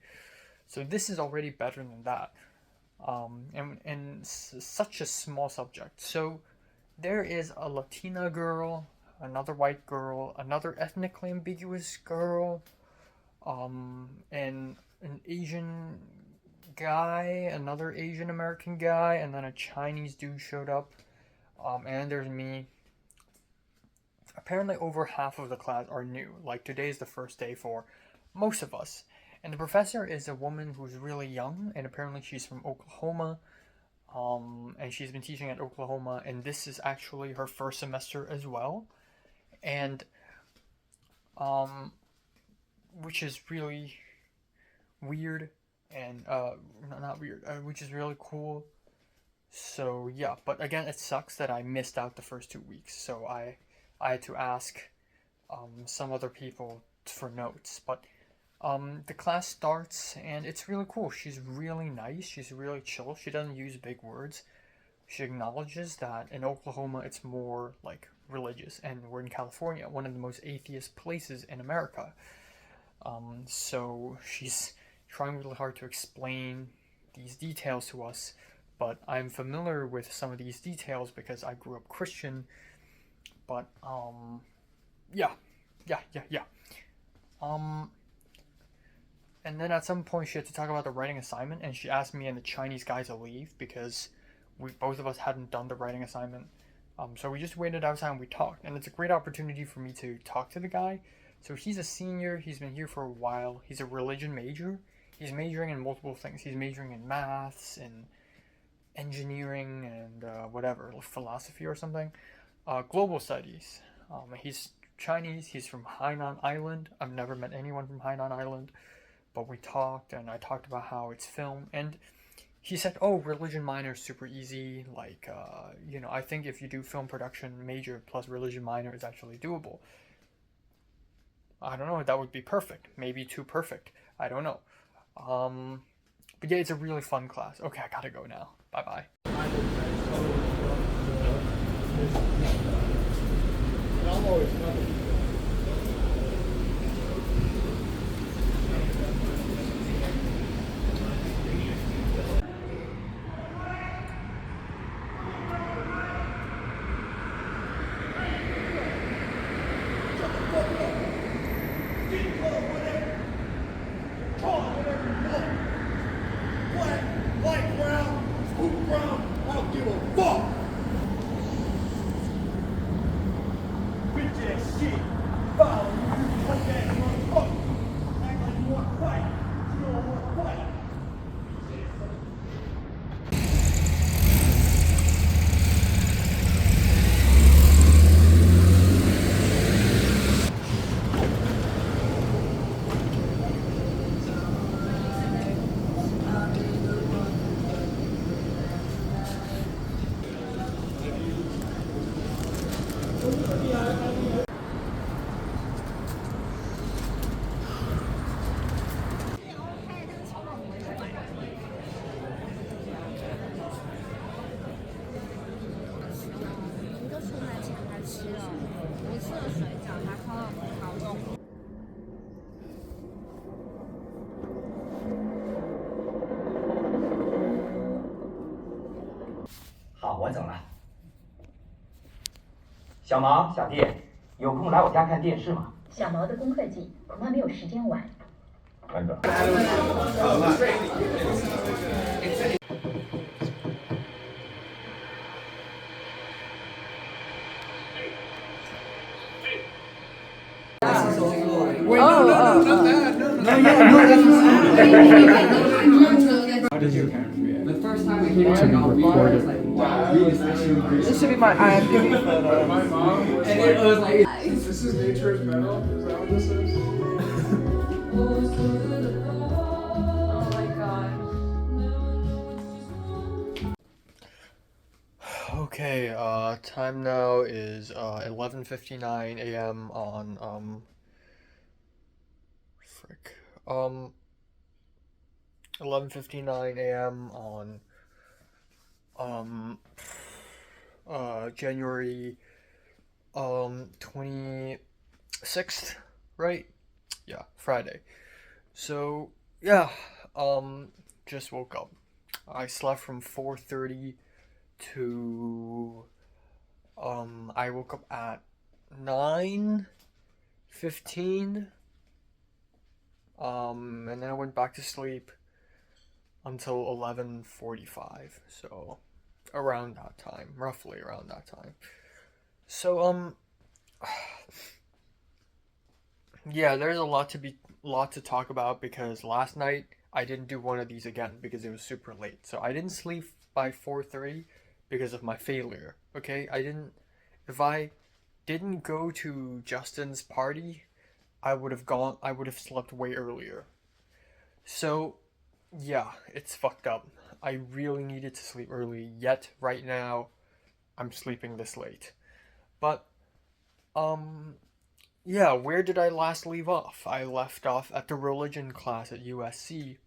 So this is already better than that. And such a small subject. So there is a Latina girl, another white girl, another ethnically ambiguous girl, and an Asian guy, another Asian American guy, and then a Chinese dude showed up. And there's me. Apparently over half of the class are new. Like today is the first day for most of us. And the professor is a woman who's really young, and apparently she's from Oklahoma. And she's been teaching at Oklahoma, and this is actually her first semester as well. And which is really weird, and not weird, which is really cool. So yeah, but again, it sucks that I missed out the first 2 weeks. So I had to ask some other people for notes, but the class starts and it's really cool. She's really nice. She's really chill. She doesn't use big words. She acknowledges that in Oklahoma it's more like religious, and we're in California, one of the most atheist places in America. So she's trying really hard to explain these details to us, but I'm familiar with some of these details because I grew up Christian. But yeah. And then at some point she had to talk about the writing assignment, and she asked me and the Chinese guy to leave because both of us hadn't done the writing assignment. So we just waited outside and we talked, and it's a great opportunity for me to talk to the guy. So he's a senior, he's been here for a while, he's a religion major, he's majoring in multiple things. He's majoring in maths and engineering and whatever, like philosophy or something. Global studies. He's Chinese, he's from Hainan Island. I've never met anyone from Hainan Island, but we talked, and I talked about how it's filmed, and he said, oh, religion minor is super easy, like, I think if you do film production major plus religion minor is actually doable. I don't know, that would be perfect. Maybe too perfect. I don't know. But yeah, it's a really fun class. Okay, I gotta go now. Bye-bye. 小毛、小弟，有空来我家看电视吗？小毛的功课紧，恐怕没有时间玩。班长。This should be my IMDb photo. This is nature's metal. Is that what this is? Oh my god. Okay, time now is 11:59 a.m. on 11:59 a.m. on January 26th, right? Yeah, Friday. So, yeah, just woke up. I slept from 4:30 to I woke up at 9:15, and then I went back to sleep until 11:45, so around that time, roughly around that time. So yeah, there's a lot to talk about because last night I didn't do one of these again because it was super late. So I didn't sleep by 4:30 because of my failure. Okay? If I didn't go to Justin's party, I would have slept way earlier. So, yeah, it's fucked up. I really needed to sleep early, yet right now I'm sleeping this late. But yeah, where did I last leave off? I left off at the religion class at USC.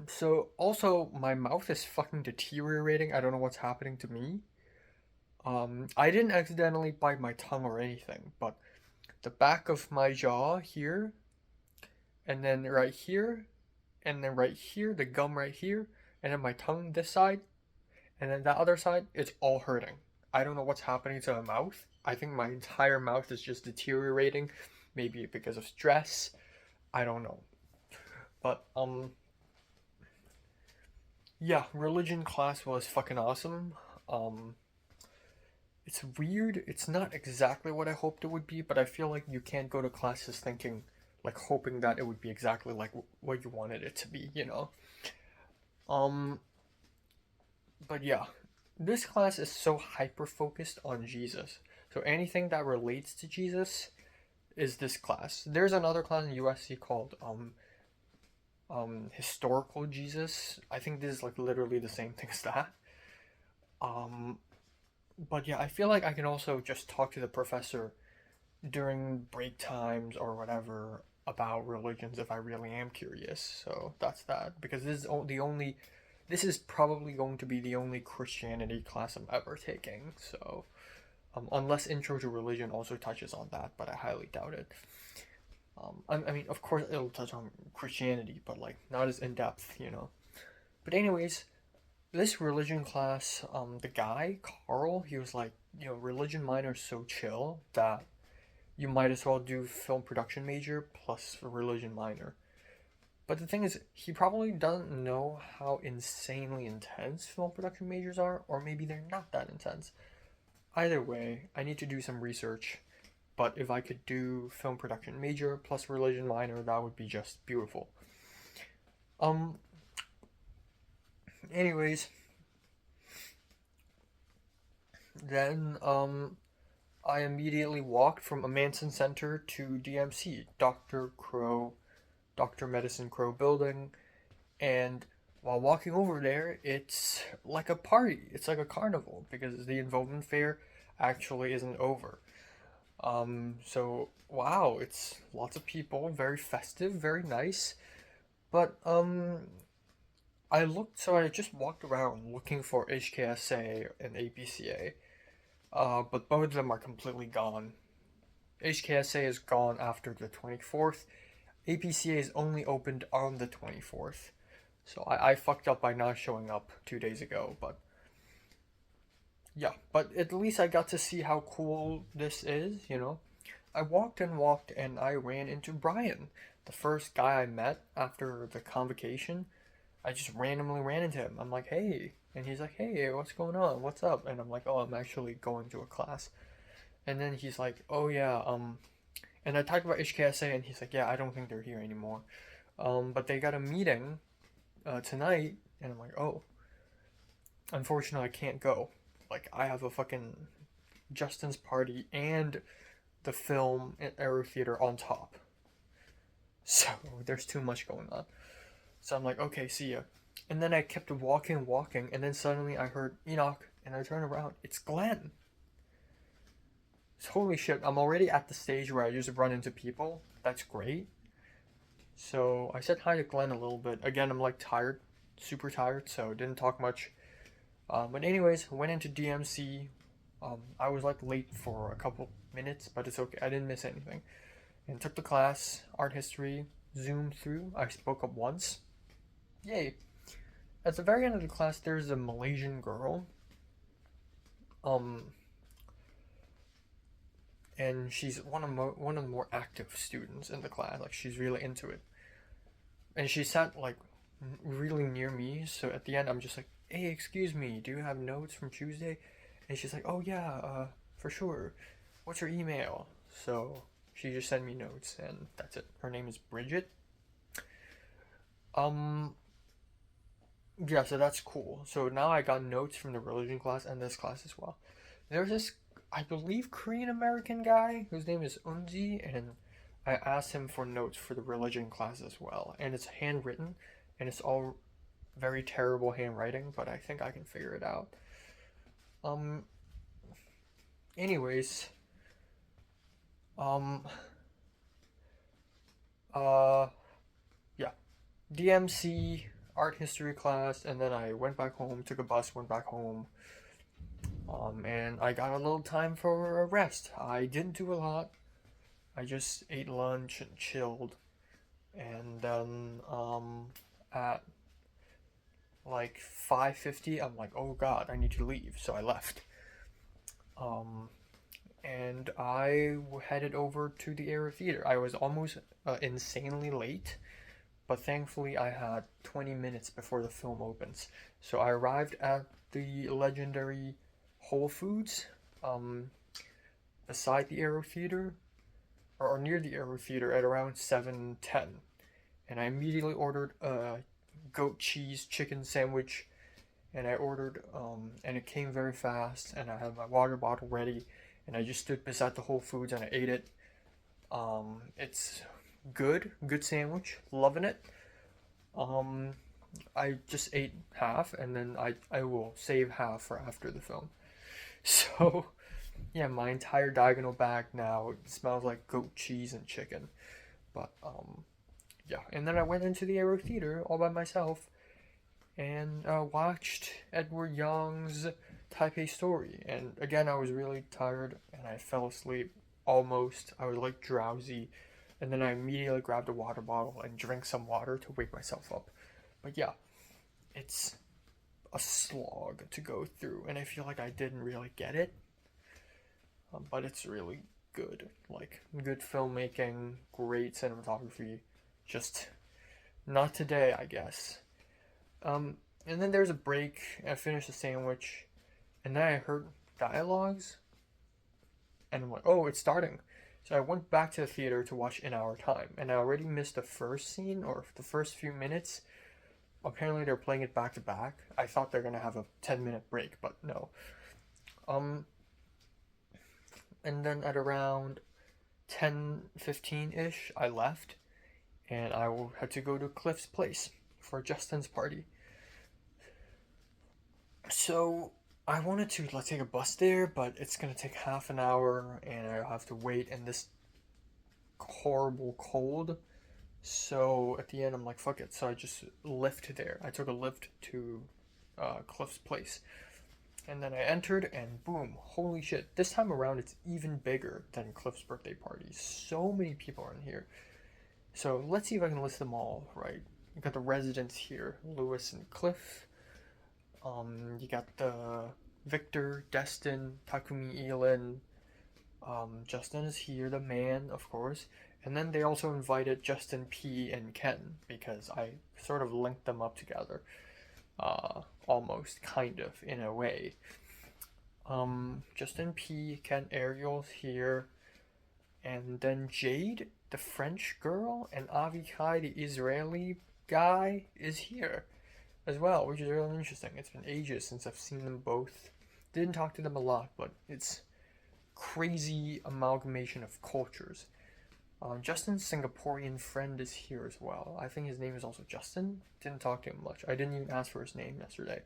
So also my mouth is fucking deteriorating. I don't know what's happening to me. I didn't accidentally bite my tongue or anything, but the back of my jaw here, and then right here, and then right here, the gum right here, and then my tongue this side, and then that other side, it's all hurting. I don't know what's happening to my mouth. I think my entire mouth is just deteriorating, maybe because of stress. I don't know. But yeah, religion class was fucking awesome. It's weird. It's not exactly what I hoped it would be, but I feel like you can't go to classes thinking, like, hoping that it would be exactly like what you wanted it to be, you know? But yeah, this class is so hyper-focused on Jesus. So anything that relates to Jesus is this class. There's another class in USC called, historical Jesus. I think this is, like, literally the same thing as that. But yeah, I feel like I can also just talk to the professor during break times or whatever about religions if I really am curious. So that's that. Because this is probably going to be the only Christianity class I'm ever taking. So, unless Intro to Religion also touches on that, but I highly doubt it. I mean, of course it'll touch on Christianity, but like not as in depth, you know. But anyways, this religion class, the guy Carl, he was like, you know, religion minor is so chill that you might as well do film production major plus religion minor. But the thing is, he probably doesn't know how insanely intense film production majors are, or maybe they're not that intense. Either way, I need to do some research, but if I could do film production major plus religion minor, that would be just beautiful. Anyways, then, I immediately walked from Amanson Center to DMC, Dr. Medicine Crow building, and while walking over there, it's like a party. It's like a carnival because the enrollment fair actually isn't over. So wow, it's lots of people, very festive, very nice. But I just walked around looking for HKSA and APCA. But both of them are completely gone. HKSA is gone after the 24th. APCA is only opened on the 24th. So I fucked up by not showing up 2 days ago, but yeah, but at least I got to see how cool this is, you know. I walked and walked and I ran into Brian, the first guy I met after the convocation. I just randomly ran into him. I'm like, hey. And he's like, hey, what's going on? What's up? And I'm like, oh, I'm actually going to a class. And then he's like, oh, yeah, and I talked about HKSA and he's like, yeah, I don't think they're here anymore. But they got a meeting tonight. And I'm like, oh, unfortunately, I can't go. Like, I have a fucking Justin's party and the film at Aero Theater on top. So there's too much going on. So I'm like, okay, see ya. And then I kept walking, and then suddenly I heard Enoch, and I turned around. It's Glenn. Holy shit, I'm already at the stage where I just run into people. That's great. So I said hi to Glenn a little bit. Again, I'm like tired, super tired, so didn't talk much. But anyways, went into DMC. I was like late for a couple minutes, but it's okay. I didn't miss anything. And took the class, art history, zoomed through. I spoke up once. Yay. At the very end of the class, there's a Malaysian girl. And she's one of the more active students in the class. Like, she's really into it. And she sat like really near me. So at the end, I'm just like, hey, excuse me, do you have notes from Tuesday? And she's like, oh yeah, for sure. What's your email? So she just sent me notes, and that's it. Her name is Bridget. Yeah, so that's cool. So now I got notes from the religion class and this class as well. There's this, I believe, Korean American guy whose name is Unzi, and I asked him for notes for the religion class as well. And it's handwritten, and it's all very terrible handwriting, but I think I can figure it out. Anyways, yeah, DMC art history class, and then I went back home, took a bus, went back home, and I got a little time for a rest. I didn't do a lot. I just ate lunch and chilled, and then at like 5:50, I'm like, oh god, I need to leave, so I left. And I headed over to the Aero Theater. I was almost insanely late, but thankfully I had 20 minutes before the film opens. So I arrived at the legendary Whole Foods beside the Aero Theater, or near the Aero Theater at around 7:10. And I immediately ordered a goat cheese chicken sandwich, and I ordered, and it came very fast, and I had my water bottle ready, and I just stood beside the Whole Foods and I ate it. It's good sandwich, loving it. I just ate half, and then I will save half for after the film. So, yeah, my entire diagonal bag now smells like goat cheese and chicken. But, yeah. And then I went into the Aero Theater all by myself and watched Edward Young's Taipei Story. And again, I was really tired and I fell asleep almost. I was like drowsy. And then I immediately grabbed a water bottle and drank some water to wake myself up. But yeah, it's a slog to go through, and I feel like I didn't really get it. But it's really good. Like, good filmmaking, great cinematography. Just not today, I guess. And then there's a break, and I finished the sandwich, and then I heard dialogues, and I'm like, oh, it's starting. So I went back to the theater to watch In Our Time, and I already missed the first scene, or the first few minutes. Apparently they're playing it back to back. I thought they're gonna have a 10-minute break, but no. And then at around 10:15-ish, I left, and I had to go to Cliff's place for Justin's party. So I wanted to take a bus there, but it's gonna take half an hour, and I'll have to wait in this horrible cold. So at the end, I'm like, fuck it. So I just lifted there. I took a lift to Cliff's place. And then I entered, and boom, holy shit. This time around, it's even bigger than Cliff's birthday party. So many people are in here. So let's see if I can list them all, right? You got the residents here, Lewis and Cliff. You got the Victor, Destin, Takumi, Elin. Justin is here, the man, of course. And then they also invited Justin P and Ken because I sort of linked them up together. Almost, kind of, in a way. Justin P, Ken, Ariel's here. And then Jade, the French girl, and Avichai, the Israeli guy, is here as well, which is really interesting. It's been ages since I've seen them both. Didn't talk to them a lot, but it's crazy amalgamation of cultures. Justin's Singaporean friend is here as well. I think his name is also Justin. Didn't talk to him much. I didn't even ask for his name yesterday.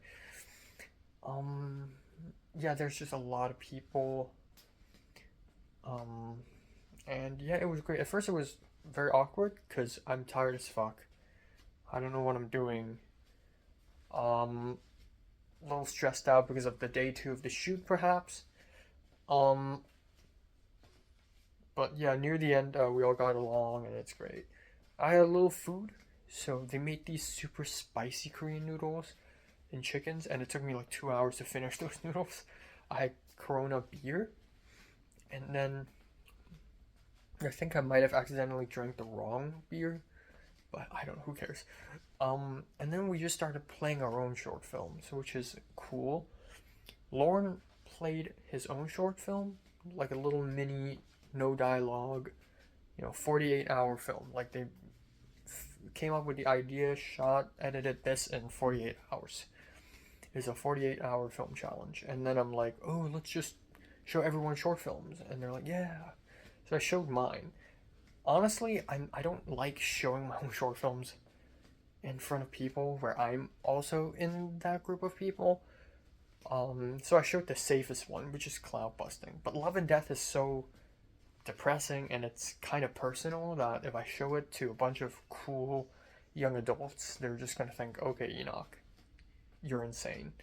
Yeah, there's just a lot of people. And yeah, it was great. At first it was very awkward because I'm tired as fuck. I don't know what I'm doing. A little stressed out because of the day 2 of the shoot, perhaps. But yeah, near the end, we all got along, and it's great. I had a little food, so they made these super spicy Korean noodles and chickens, and it took me like 2 hours to finish those noodles. I had Corona beer, and then I think I might have accidentally drank the wrong beer, but I don't know, who cares. And then we just started playing our own short films, which is cool. Lauren played his own short film, like a little mini, no dialogue, 48-hour film. Like they came up with the idea, shot, edited this in 48 hours. It's a 48-hour film challenge. And then I'm like, oh, let's just show everyone short films. And they're like, yeah. So I showed mine. Honestly, I don't like showing my own short films in front of people where I'm also in that group of people. So I showed the safest one, which is cloud busting. But Love and Death is so depressing and it's kind of personal that if I show it to a bunch of cool young adults, they're just gonna think, okay, Enoch, you're insane.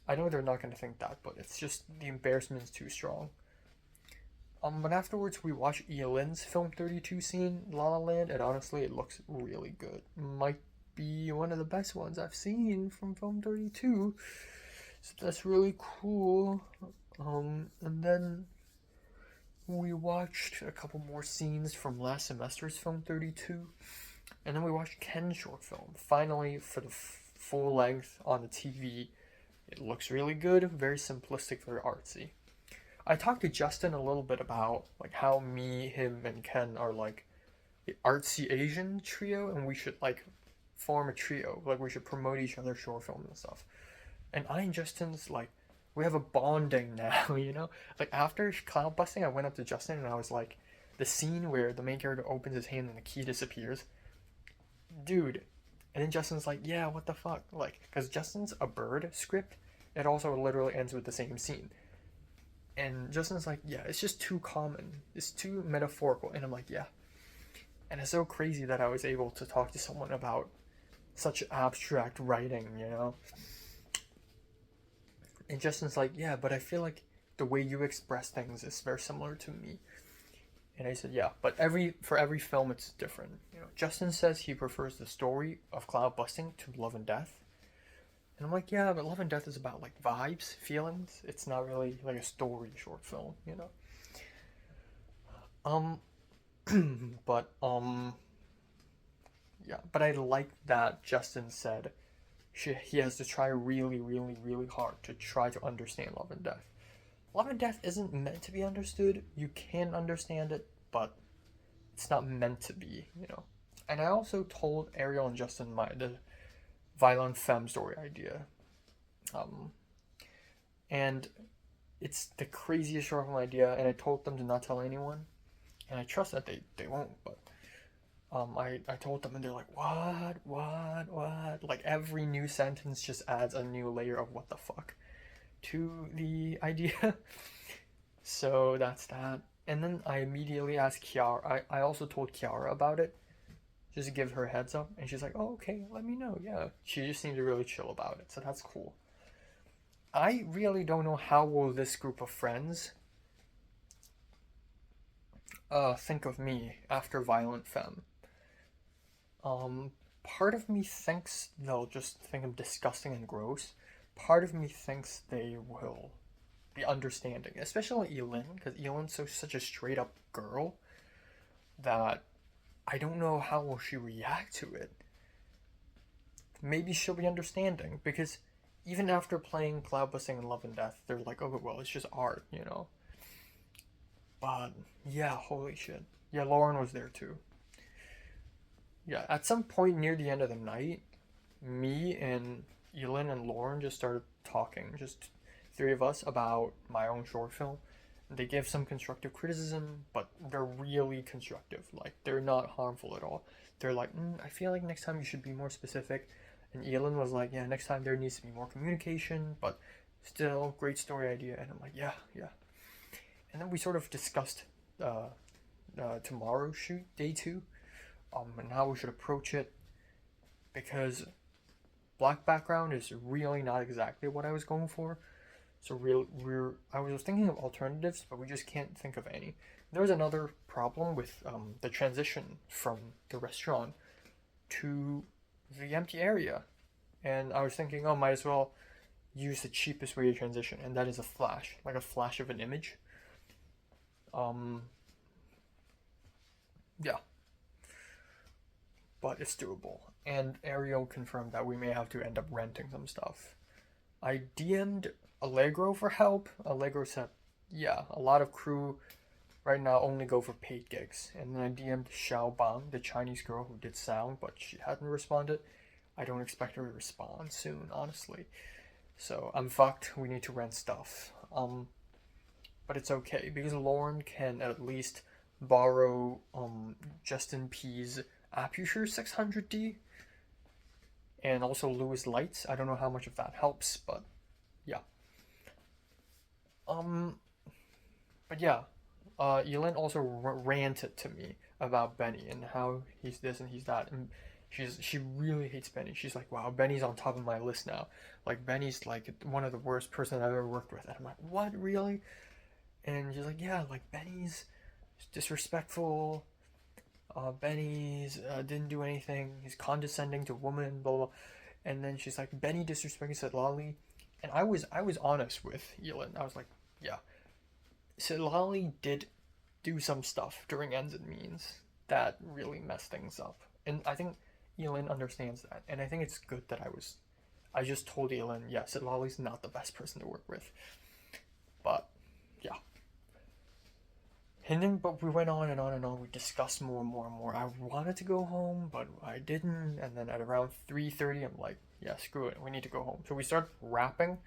I know they're not gonna think that, but it's just the embarrassment's too strong. But afterwards we watched Elin's film 32 scene, La La Land, and honestly it looks really good. Might be one of the best ones I've seen from film 32. So that's really cool. And then we watched a couple more scenes from last semester's film 32. And then we watched Ken's short film. Finally, for the full length on the TV. It looks really good, very simplistic, very artsy. I talked to Justin a little bit about like how me, him, and Ken are like the artsy Asian trio, and we should like form a trio. Like we should promote each other's short films and stuff. And I and Justin's like, we have a bonding now, Like after cloud busting, I went up to Justin and I was like, the scene where the main character opens his hand and the key disappears. Dude. And then Justin's like, yeah, what the fuck? Like, because Justin's a bird script, it also literally ends with the same scene. And Justin's like, yeah, it's just too common. It's too metaphorical. And I'm like, yeah. And it's so crazy that I was able to talk to someone about such abstract writing, And Justin's like, yeah, but I feel like the way you express things is very similar to me. And I said, yeah, but for every film it's different. Justin says he prefers the story of cloud busting to Love and Death. And I'm like, yeah, but Love and Death is about like vibes, feelings. It's not really like a story short film, But yeah, but I like that Justin said he has to try really, really, really hard to try to understand Love and Death. Love and Death isn't meant to be understood. You can understand it, but it's not meant to be, And I also told Ariel and Justin the violent femme story idea. And it's the craziest short film idea, and I told them to not tell anyone. And I trust that they won't, but I told them and they're like, what? Like every new sentence just adds a new layer of what the fuck to the idea. So that's that. And then I immediately asked Kiara. I also told Kiara about it, just to give her a heads up. And she's like, oh, okay, let me know. Yeah. She just seemed really chill about it. So that's cool. I really don't know how will this group of friends think of me after Violent Femme. Part of me thinks they'll just think I'm disgusting and gross. part of me thinks they will be understanding, especially Elin, because Elin's such a straight up girl that I don't know how will she react to it. Maybe she'll be understanding, because even after playing Cloud Busting and Love and Death, they're like, oh well, it's just art, you know. But yeah, holy shit. Yeah, Lauren was there too. Yeah, at some point near the end of the night, me and Elin and Lauren just started talking, just three of us, about my own short film. They give some constructive criticism, but they're really constructive. Like, they're not harmful at all. They're like, I feel like next time you should be more specific. And Elin was like, yeah, next time there needs to be more communication, but still, great story idea. And I'm like, yeah. And then we sort of discussed tomorrow's shoot, day 2, and how we should approach it, because black background is really not exactly what I was going for. So I was thinking of alternatives, but we just can't think of any. There was another problem with the transition from the restaurant to the empty area, and I was thinking, oh, might as well use the cheapest way to transition, and that is a flash, like a flash of an image. Yeah, but it's doable. And Ariel confirmed that we may have to end up renting some stuff. I DM'd Allegro for help. Allegro said, yeah, a lot of crew right now only go for paid gigs. And then I DM'd Xiao Bang, the Chinese girl who did sound, but she hadn't responded. I don't expect her to respond soon, honestly. So I'm fucked. We need to rent stuff. But it's okay, because Lauren can at least borrow Justin P's Aputure 600D, and also Lewis Lights. I don't know how much of that helps, but yeah. But yeah, Elin also ranted to me about Benny and how he's this and he's that, and she really hates Benny. She's like, wow, Benny's on top of my list now. Like, Benny's like one of the worst person I've ever worked with. And I'm like, what, really? And she's like, yeah, like, Benny's disrespectful. Benny's didn't do anything. He's condescending to women, blah, blah, blah. And then she's like, Benny disrespected Sitlali. And I was honest with Elin. I was like, yeah, Sitlali did do some stuff during Ends and Means that really messed things up. And I think Elin understands that. And I think it's good that I just told Elin, yeah, Sitlali's not the best person to work with. But, yeah. And then, but we went on and on and on. We discussed more and more and more. I wanted to go home, but I didn't. And then at around 3:30, I'm like, yeah, screw it. We need to go home. So we started wrapping,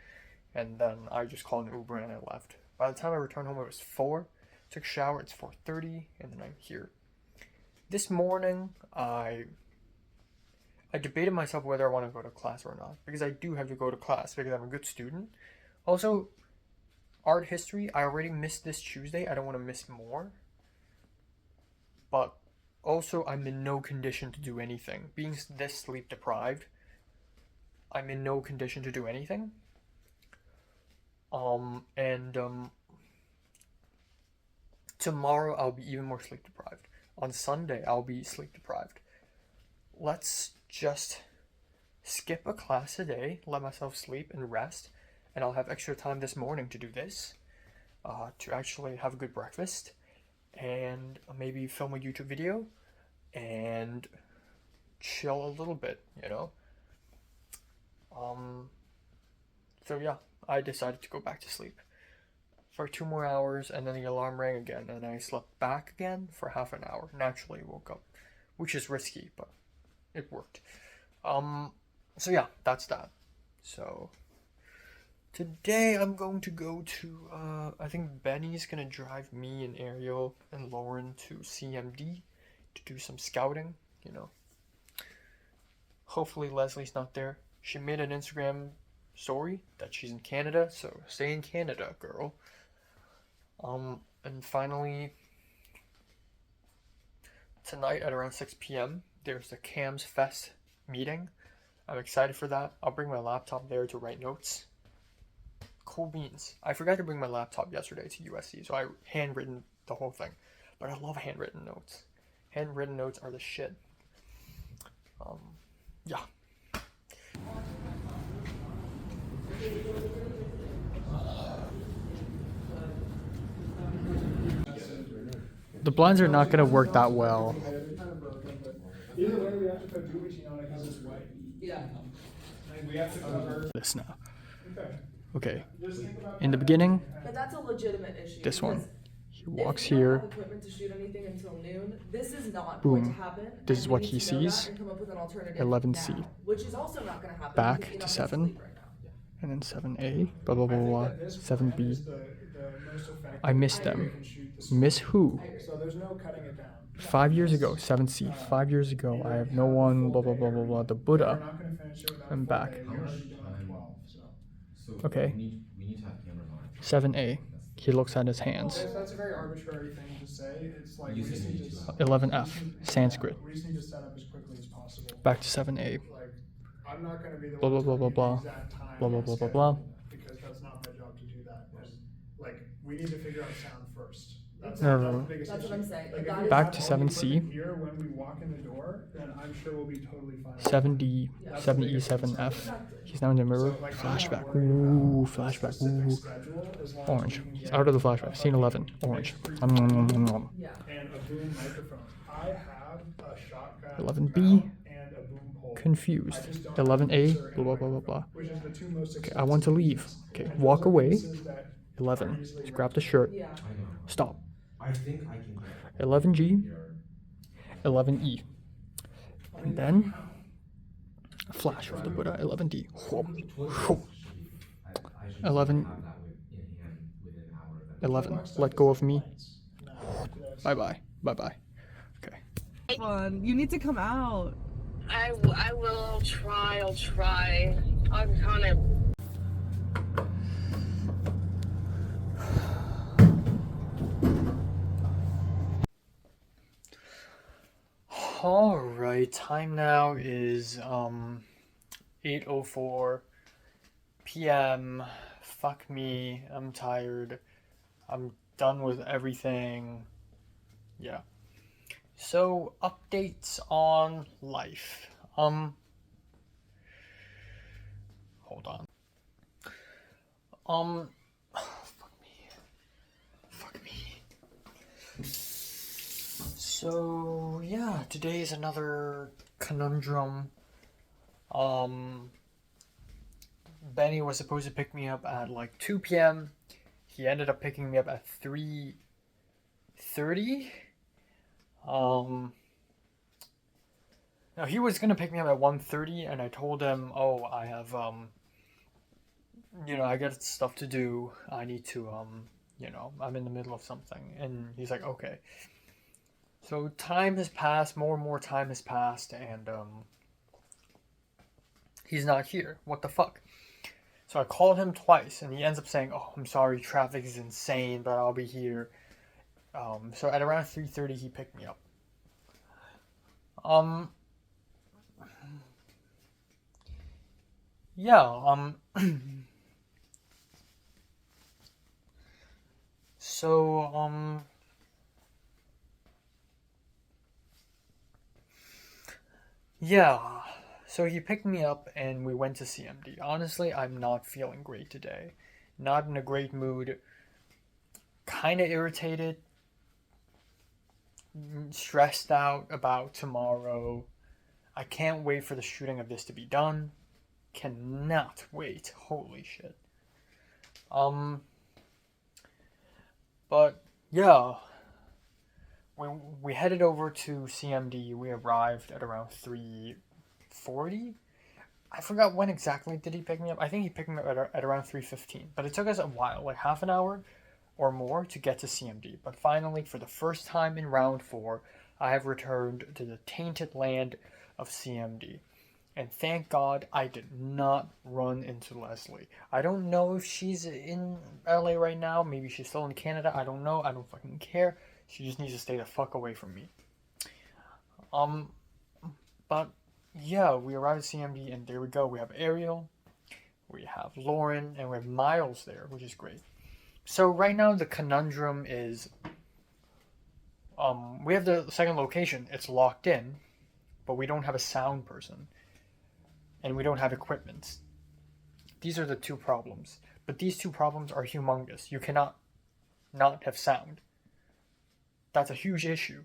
and then I just called an Uber and I left. By the time I returned home, it was 4. Took a shower. It's 4:30, and then I'm here. This morning, I debated myself whether I want to go to class or not, because I do have to go to class because I'm a good student. Also, art history, I already missed this Tuesday. I don't want to miss more. But also, I'm in no condition to do anything. Being this sleep deprived, I'm in no condition to do anything. Tomorrow I'll be even more sleep deprived. On Sunday, I'll be sleep deprived. Let's just skip a class a day, let myself sleep and rest, and I'll have extra time this morning to do this, to actually have a good breakfast, and maybe film a YouTube video, and chill a little bit, you know? So yeah, I decided to go back to sleep for 2 more hours, and then the alarm rang again, and I slept back again for half an hour. Naturally woke up, which is risky, but it worked. So yeah, that's that. So today I'm going to go to, I think Benny's gonna drive me and Ariel and Lauren to CMD to do some scouting, you know. Hopefully Leslie's not there. She made an Instagram story that she's in Canada, so stay in Canada, girl. And finally, tonight at around 6 p.m, there's the Cams Fest meeting. I'm excited for that. I'll bring my laptop there to write notes. Cool beans. I forgot to bring my laptop yesterday to USC, so I handwritten the whole thing. But I love handwritten notes. Handwritten notes are the shit. Yeah. The blinds are not gonna work that well. They're kind of broken, but either way, we have to put Duvetyne on it because it's white. Yeah. Like, we have to cover. This now. Okay. Okay. Just think about In the that. beginning, But that's a legitimate issue. this one. because He walks if you don't here. have equipment to shoot anything until noon, this is not going to Boom. happen. This is and what we he need to know that sees. and come up with an alternative 11C. now, which is also not going to happen. Back because to Enoch is 7. asleep right now. And then 7A. Blah blah blah I think blah. that this 7B. plan is the most effective I miss way them. we can shoot the Miss smoke. who? So there's no cutting it down. 5 years ago, 7C. 5 years ago, I have no one. Blah blah blah blah blah. The We're Buddha. not going to finish it without I'm a full back. day. We're already doing 12. So. Okay. We need to have cameras on. 7A. He looks at his hands. That's a very arbitrary thing to say. It's like You we said just you need need to. to. 11F. Sanskrit. We just need to set up as quickly as possible. Back to 7A. Like, I'm not going to be the Blah, one blah, to blah, give blah, you blah. the exact time Blah, blah, and blah, blah, schedule, blah. because that's not my job to do that. And, like, we need to figure out sound first. That's, No, that's no, the no. biggest That's issue. what I'm saying. Like, if That we is- Back have to all the 7C. equipment here when we walk in the door, then I'm sure we'll be totally fine. 7D. That's the 7E. biggest 7F. concern. He's now in the mirror. So, like, I'm not Flashback. worried Ooh, about a flashback. specific Ooh. schedule as long as Orange. we can He's get out of the a flashback. Scene 11. fucking Orange. nice Yeah. and a boom microphone. I have a shotgun 11B. mount and a boom pole. Confused. I just don't 11A. have a mixer Blah blah and a blah blah blah. microphone, which is the two most Okay, I want to expensive leave. pieces. Okay, And walk those are away. pieces that 11. are easily Let's grab the shirt. Yeah. I know. Stop. I think I can get 11G. here. 11E. And then a flash of the Buddha. 11D. Whoop. Whoop. I should 11. have that in hand within an hour. Then 11. Let go of me. No, that's- Bye bye. Bye bye. Okay. Fun. You need to come out. I will. I'll try. I'm kind of. Alright, time now is 8:04 p.m. Fuck me, I'm tired. I'm done with everything. Yeah. So, updates on life. Hold on. Fuck me. Fuck me. So, yeah, today is another conundrum. Benny was supposed to pick me up at like 2 p.m. He ended up picking me up at 3:30. No, he was gonna pick me up at 1:30, and I told him, oh, I have, I got stuff to do. I need to, I'm in the middle of something. And he's like, okay. So time has passed, more and more time has passed, and he's not here. What the fuck? So I called him twice, and he ends up saying, oh, I'm sorry, traffic is insane, but I'll be here. So at around 3:30, he picked me up. Yeah, so, yeah, so he picked me up and we went to CMD. Honestly, I'm not feeling great today. Not in a great mood. Kind of irritated. Stressed out about tomorrow. I can't wait for the shooting of this to be done. Cannot wait. Holy shit. But yeah, we headed over to CMD. We arrived at around 3:40. I forgot when exactly did he pick me up. I think he picked me up at around 3:15. But it took us a while, like half an hour or more to get to CMD. But finally, for the first time in round 4, I have returned to the tainted land of CMD. And thank God I did not run into Leslie. I don't know if she's in LA right now. Maybe she's still in Canada. I don't know. I don't fucking care. She just needs to stay the fuck away from me. But yeah, we arrived at CMD and there we go. We have Ariel, we have Lauren, and we have Miles there, which is great. So right now the conundrum is, we have the second location. It's locked in, but we don't have a sound person. And we don't have equipment. These are the two problems. But these two problems are humongous. You cannot not have sound. That's a huge issue.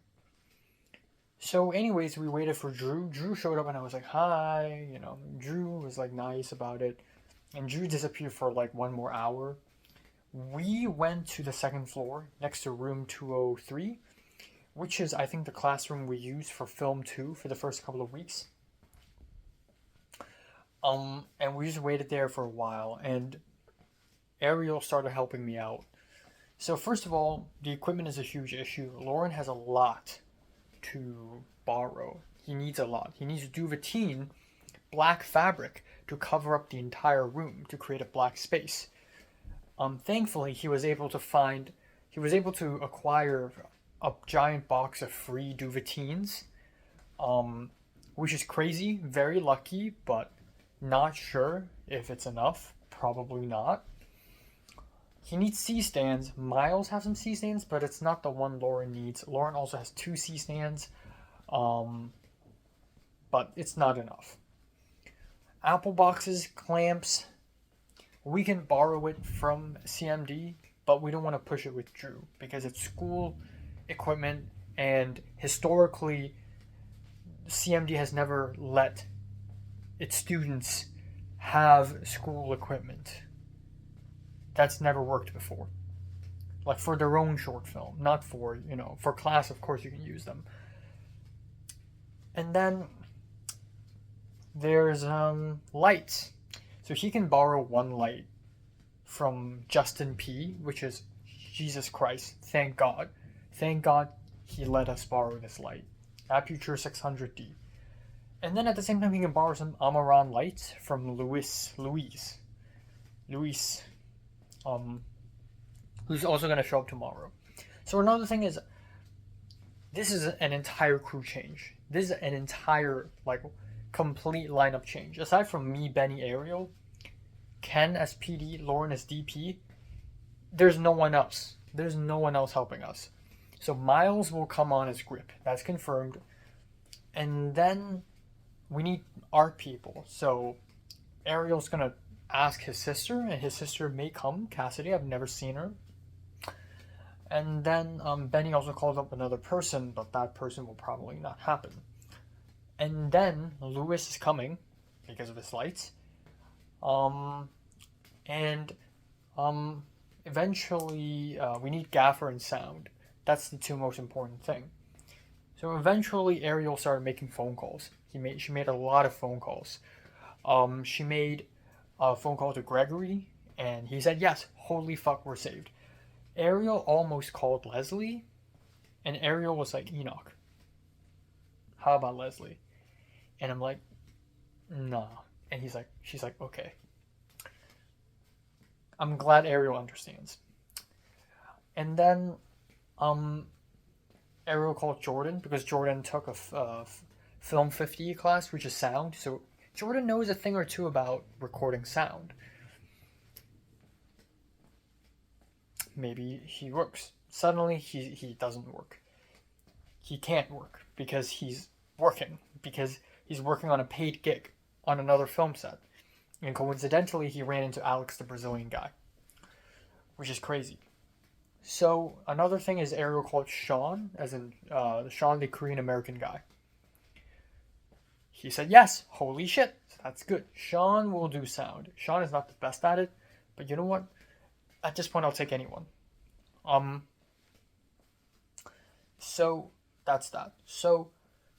So anyways, we waited for Drew. Drew showed up and I was like, hi, you know, Drew was like nice about it. And Drew disappeared for like 1 more hour. We went to the second floor next to room 203, which is I think the classroom we used for film 2 for the first couple of weeks. And we just waited there for a while and Ariel started helping me out. So first of all, the equipment is a huge issue. Lauren has a lot to borrow. He needs a lot. He needs Duvetyne black fabric to cover up the entire room to create a black space. Thankfully, he was able to acquire a giant box of free Duvetynes, which is crazy. Very lucky, but not sure if it's enough. Probably not. He needs C-stands. Miles has some C-stands, but it's not the one Lauren needs. Lauren also has 2 C-stands, but it's not enough. Apple boxes, clamps, we can borrow it from CMD, but we don't want to push it with Drew because it's school equipment, and historically, CMD has never let its students have school equipment. That's never worked before. Like for their own short film, not for, for class, of course you can use them. And then there's lights. So he can borrow 1 light from Justin P, which is Jesus Christ. Thank God. Thank God he let us borrow this light. Aputure 600D. And then at the same time he can borrow some Amaran lights from Luis. Who's also going to show up tomorrow. So another thing is, this is an entire crew change. This is an entire, complete lineup change. Aside from me, Benny, Ariel, Ken as PD, Lauren as DP, there's no one else. There's no one else helping us. So Miles will come on as grip. That's confirmed. And then we need art people. So Ariel's going to ask his sister, and his sister may come, Cassidy. I've never seen her. And then Benny also called up another person, but that person will probably not happen. And then Lewis is coming because of his lights. Eventually we need gaffer and sound. That's the 2 most important thing. So eventually Ariel started making phone calls. She made a lot of phone calls. She made a phone call to Gregory, and he said, yes, holy fuck, we're saved. Ariel almost called Leslie, and Ariel was like, Enoch, how about Leslie? And I'm like, nah. And she's like, okay. I'm glad Ariel understands. And then, Ariel called Jordan, because Jordan took a Film 50 class, which is sound, so Jordan knows a thing or two about recording sound. Maybe he works. Suddenly, he doesn't work. He can't work because he's working. Because he's working on a paid gig on another film set. And coincidentally, he ran into Alex, the Brazilian guy. Which is crazy. So, another thing is Ariel called Sean, as in Sean, the Korean-American guy. He said, yes, holy shit, that's good. Sean will do sound. Sean is not the best at it, but you know what? At this point, I'll take anyone. So, that's that. So,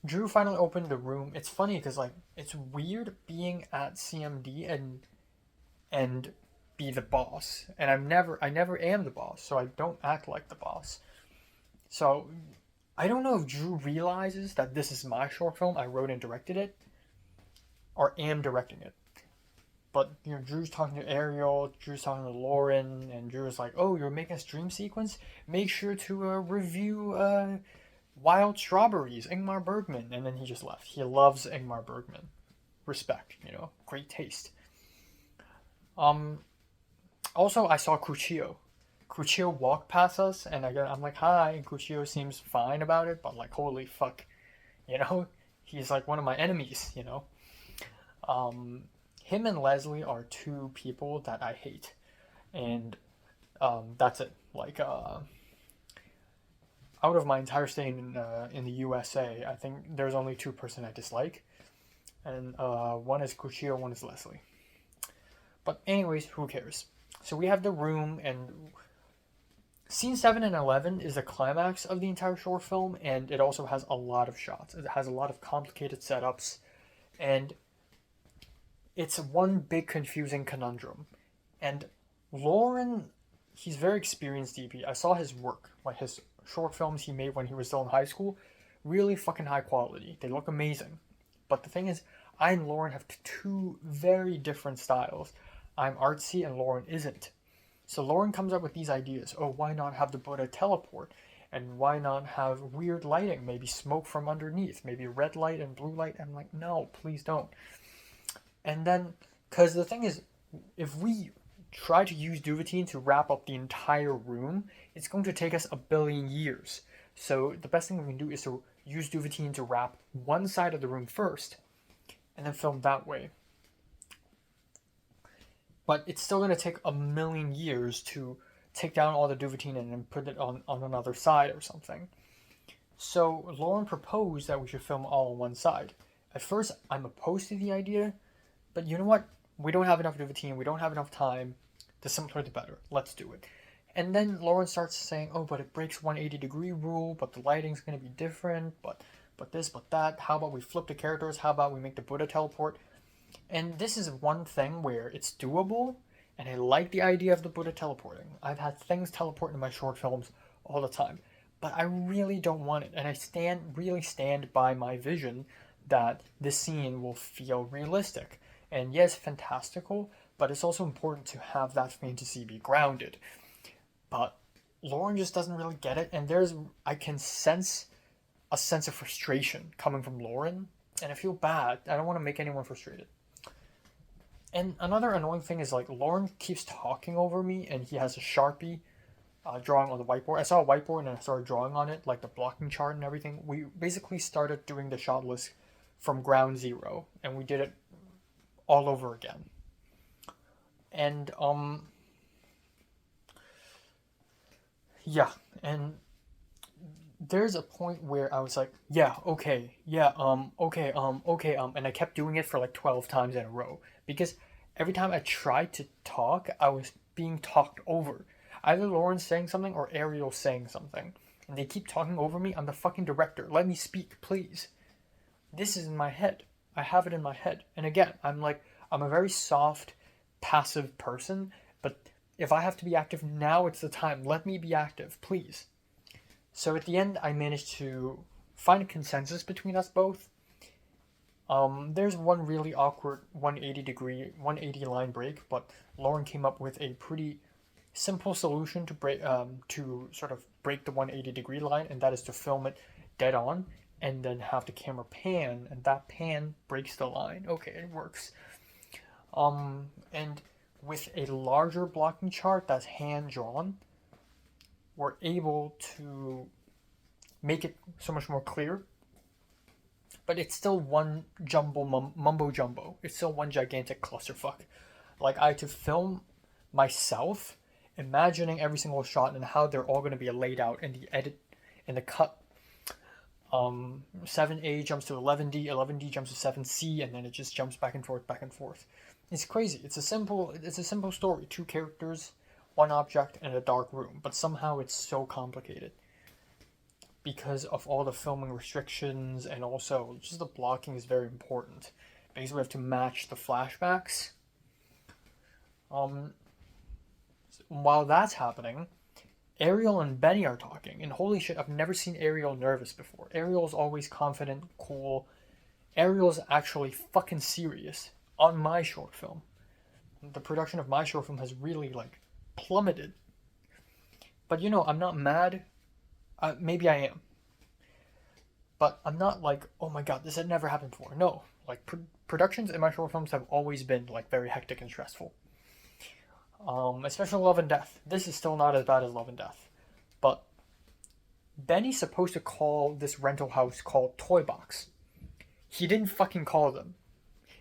Drew finally opened the room. It's funny, because, it's weird being at CMD and be the boss. And I never am the boss, so I don't act like the boss. So, I don't know if Drew realizes that this is my short film. I wrote and directed it, or am directing it. But, Drew's talking to Ariel, Drew's talking to Lauren, and Drew's like, oh, you're making a stream sequence? Make sure to review Wild Strawberries, Ingmar Bergman. And then he just left. He loves Ingmar Bergman. Respect, great taste. Also, I saw Cuchillo. Cuchillo walked past us, and I'm like, hi, and Cuchillo seems fine about it, but holy fuck, he's like one of my enemies, him and Leslie are two people that I hate, and that's it. Like out of my entire stay in the USA, I think there's only two person I dislike, and one is Kuchio, one is Leslie. But anyways, who cares? So we have the room, and scene 7 and 11 is the climax of the entire short film, and it also has a lot of shots. It has a lot of complicated setups, and it's one big confusing conundrum. And Lauren, he's very experienced DP. I saw his work, like his short films he made when he was still in high school. Really fucking high quality. They look amazing. But the thing is, I and Lauren have two very different styles. I'm artsy and Lauren isn't. So Lauren comes up with these ideas. Oh, why not have the Buddha teleport? And why not have weird lighting? Maybe smoke from underneath. Maybe red light and blue light. I'm like, no, please don't. And then, because the thing is, if we try to use Duvetyne to wrap up the entire room, it's going to take us 1 billion years. So the best thing we can do is to use Duvetyne to wrap one side of the room first, and then film that way. But it's still going to take 1 million years to take down all the Duvetyne and then put it on another side or something. So Lauren proposed that we should film all on one side. At first, I'm opposed to the idea, but you know what? We don't have enough Duvetyne, we don't have enough time. The simpler the better. Let's do it. And then Lauren starts saying, oh, but it breaks 180-degree rule, but the lighting's going to be different, but this, but that. How about we flip the characters? How about we make the Buddha teleport? And this is one thing where it's doable, and I like the idea of the Buddha teleporting. I've had things teleport in my short films all the time, but I really don't want it, and I really stand by my vision that this scene will feel realistic. And yes, fantastical, but it's also important to have that fantasy be grounded. But Lauren just doesn't really get it, and I can sense a sense of frustration coming from Lauren, and I feel bad. I don't want to make anyone frustrated. And another annoying thing is, like, Lauren keeps talking over me, and he has a Sharpie drawing on the whiteboard. I saw a whiteboard, and I started drawing on it, like the blocking chart and everything. We basically started doing the shot list from ground zero, and we did it all over again. And yeah, and there's a point where I was like, yeah, okay, yeah, okay, and I kept doing it for like 12 times in a row, because every time I tried to talk, I was being talked over. Either Lauren's saying something or Ariel's saying something, and they keep talking over me. I'm the fucking director. Let me speak, please. This is in my head. I have it in my head. And again, I'm a very soft, passive person, but if I have to be active, now it's the time. Let me be active, please. So at the end, I managed to find a consensus between us both. There's one really awkward 180 line break, but Lauren came up with a pretty simple solution to sort of break the 180-degree line, and that is to film it dead on and then have the camera pan, and that pan breaks the line. Okay, it works. And with a larger blocking chart that's hand-drawn, we're able to make it so much more clear. But it's still one mumbo-jumbo. It's still one gigantic clusterfuck. Like, I had to film myself imagining every single shot and how they're all going to be laid out in the edit, in the cut. 7A jumps to 11D, 11D jumps to 7C, and then it just jumps back and forth. It's crazy. It's a simple story. 2 characters, 1 object, and a dark room. But somehow it's so complicated because of all the filming restrictions, and also just the blocking is very important. Because we have to match the flashbacks. While that's happening, Ariel and Benny are talking, and holy shit, I've never seen Ariel nervous before. Ariel's always confident, cool. Ariel's actually fucking serious on my short film. The production of my short film has really, plummeted. But, I'm not mad. Maybe I am. But I'm not oh my god, this had never happened before. No. Productions in my short films have always been, very hectic and stressful. Especially Love and Death. This is still not as bad as Love and Death. But Benny's supposed to call this rental house called Toy Box. He didn't fucking call them.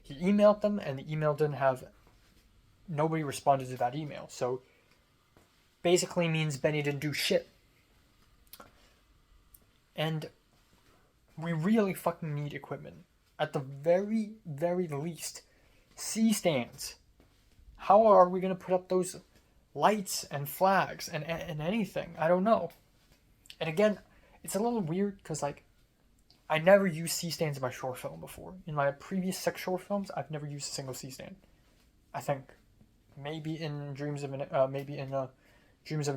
He emailed them, and the email didn't have. Nobody responded to that email, so basically means Benny didn't do shit. And we really fucking need equipment. At the very, very least, C-stands. How are we gonna put up those lights and flags and anything? I don't know. And again, it's a little weird because like I never used C-stands in my short film before. In my previous 6 short films, I've never used a single C-stand. I think maybe in Dreams of an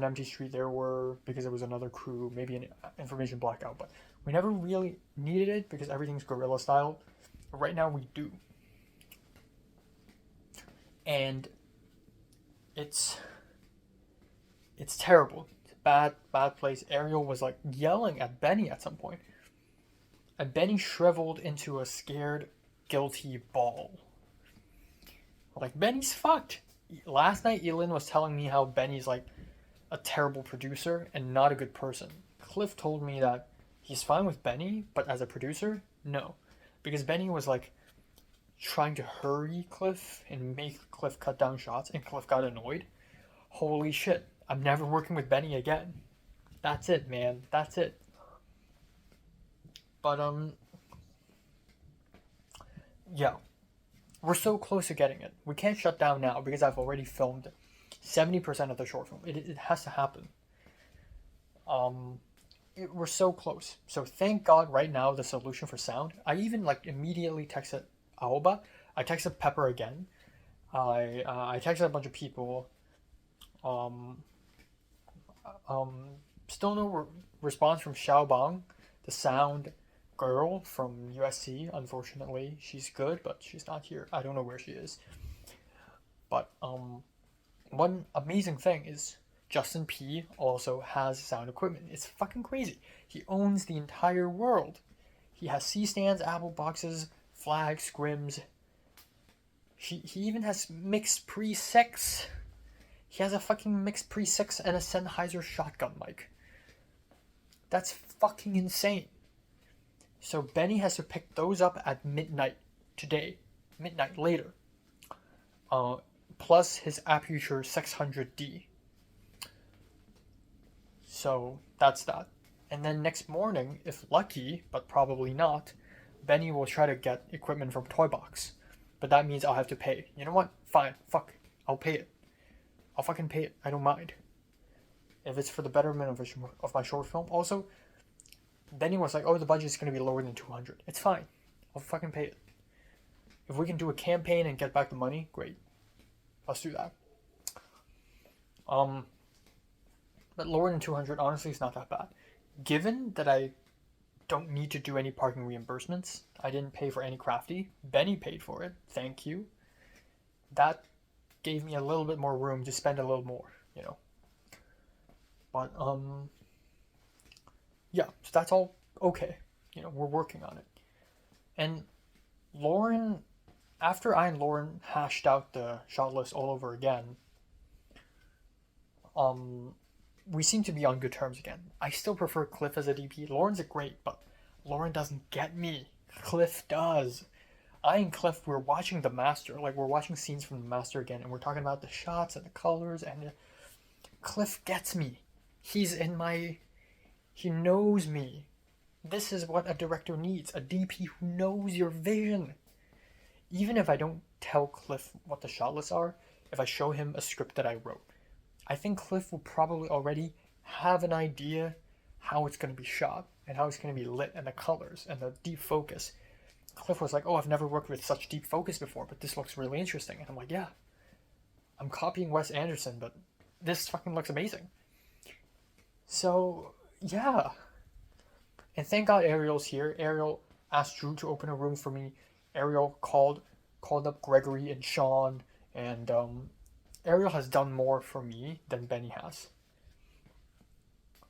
Empty Street there were, because it was another crew, maybe an Information Blackout, but we never really needed it because everything's guerrilla style. But right now we do. And it's terrible. It's a bad place. Ariel was like yelling at Benny at some point. And Benny shriveled into a scared, guilty ball. Like, Benny's fucked. Last night, Elin was telling me how Benny's like a terrible producer and not a good person. Cliff told me that he's fine with Benny, but as a producer, no. Because Benny was like trying to hurry Cliff and make Cliff cut down shots, and Cliff got annoyed. Holy shit. I'm never working with Benny again. That's it, man. That's it. But, yeah. We're so close to getting it. We can't shut down now because I've already filmed 70% of the short film. It has to happen. We're so close. So thank God right now the solution for sound. I even like immediately texted Aoba. I texted Pepper again. I texted a bunch of people. Still no response from Xiaobang, the sound girl from USC. Unfortunately, she's good, but she's not here. I don't know where she is. But one amazing thing is Justin P also has sound equipment. It's fucking crazy. He owns the entire world. He has C-stands, Apple boxes, flags, scrims. He even has mixed pre-6. He has a fucking mixed pre-6 and a Sennheiser shotgun mic. That's fucking insane. So Benny has to pick those up at midnight today. Midnight later. Plus his Aputure 600D. So that's that. And then next morning, if lucky, but probably not, Benny will try to get equipment from Toy Box. But that means I'll have to pay. You know what? Fine. Fuck. I'll pay it. I'll fucking pay it. I don't mind. If it's for the betterment of my short film. Also, Benny was like, oh, the budget's going to be lower than 200. It's fine. I'll fucking pay it. If we can do a campaign and get back the money, great. Let's do that. But lower than 200, honestly, it's not that bad. Given that I don't need to do any parking reimbursements, I didn't pay for any crafty. Benny paid for it. Thank you. That gave me a little bit more room to spend a little more, you know. But, yeah, so that's all okay. You know, we're working on it. And Lauren, after I and Lauren hashed out the shot list all over again, we seem to be on good terms again. I still prefer Cliff as a DP. Lauren's a great, but Lauren doesn't get me. Cliff does. I and Cliff, we're watching The Master. Like, we're watching scenes from The Master again, and we're talking about the shots and the colors, and Cliff gets me. He's in my... He knows me. This is what a director needs. A DP who knows your vision. Even if I don't tell Cliff what the shot lists are, if I show him a script that I wrote, I think Cliff will probably already have an idea how it's going to be shot and how it's going to be lit and the colors and the deep focus. Cliff was like, oh, I've never worked with such deep focus before, but this looks really interesting. And I'm like, yeah, I'm copying Wes Anderson, but this fucking looks amazing. So, yeah. And thank God Ariel's here. Ariel asked Drew to open a room for me. Ariel called up Gregory and Sean, and Ariel has done more for me than Benny has.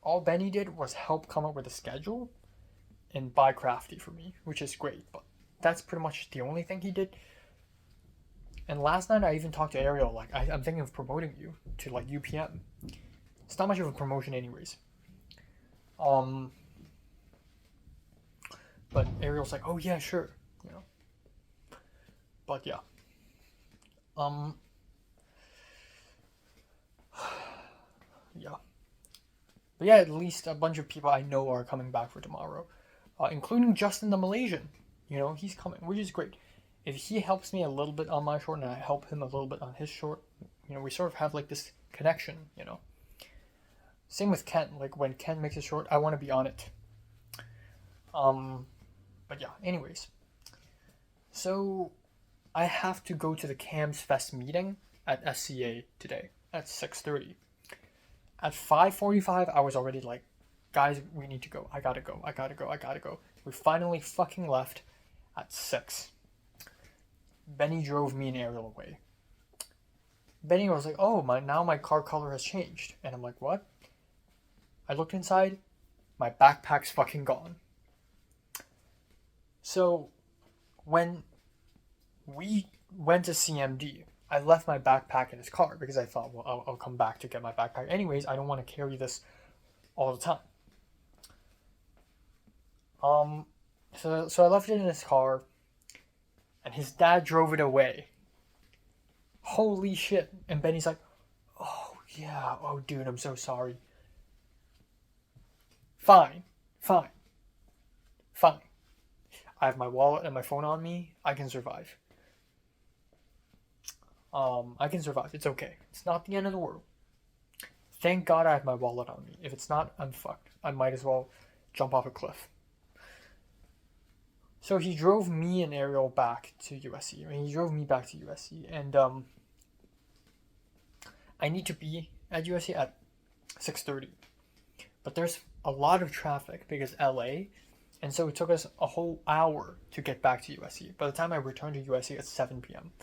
All Benny did was help come up with a schedule and buy crafty for me, which is great, but that's pretty much the only thing he did. And last night I even talked to Ariel, like, I'm thinking of promoting you to like UPM. It's not much of a promotion anyways. But Ariel's like, oh yeah, sure, you know. But yeah. Yeah. But yeah, at least a bunch of people I know are coming back for tomorrow, including Justin the Malaysian. You know, he's coming, which is great. If he helps me a little bit on my short and I help him a little bit on his short, you know, we sort of have like this connection, you know. Same with Ken. Like when Ken makes a short, I want to be on it. But yeah, anyways. So I have to go to the Cams Fest meeting at SCA today at 6:30. At 5:45, I was already like, guys, we need to go. I gotta go. We finally fucking left at 6. Benny drove me and Ariel away. Benny was like, oh, now my car color has changed. And I'm like, what? I looked inside, my backpack's fucking gone. So, when we went to CMD, I left my backpack in his car because I thought, well, I'll come back to get my backpack. Anyways, I don't want to carry this all the time. So I left it in his car, and his dad drove it away. Holy shit. And Benny's like, oh, yeah, oh, dude, I'm so sorry. Fine. I have my wallet and my phone on me. I can survive. I can survive. It's okay. It's not the end of the world. Thank God I have my wallet on me. If it's not, I'm fucked. I might as well jump off a cliff. So he drove me and Ariel back to USC. He drove me back to USC. And I need to be at USC at 6:30. But there's a lot of traffic because LA. And so it took us a whole hour to get back to USC. By the time I returned to USC, it's 7 p.m.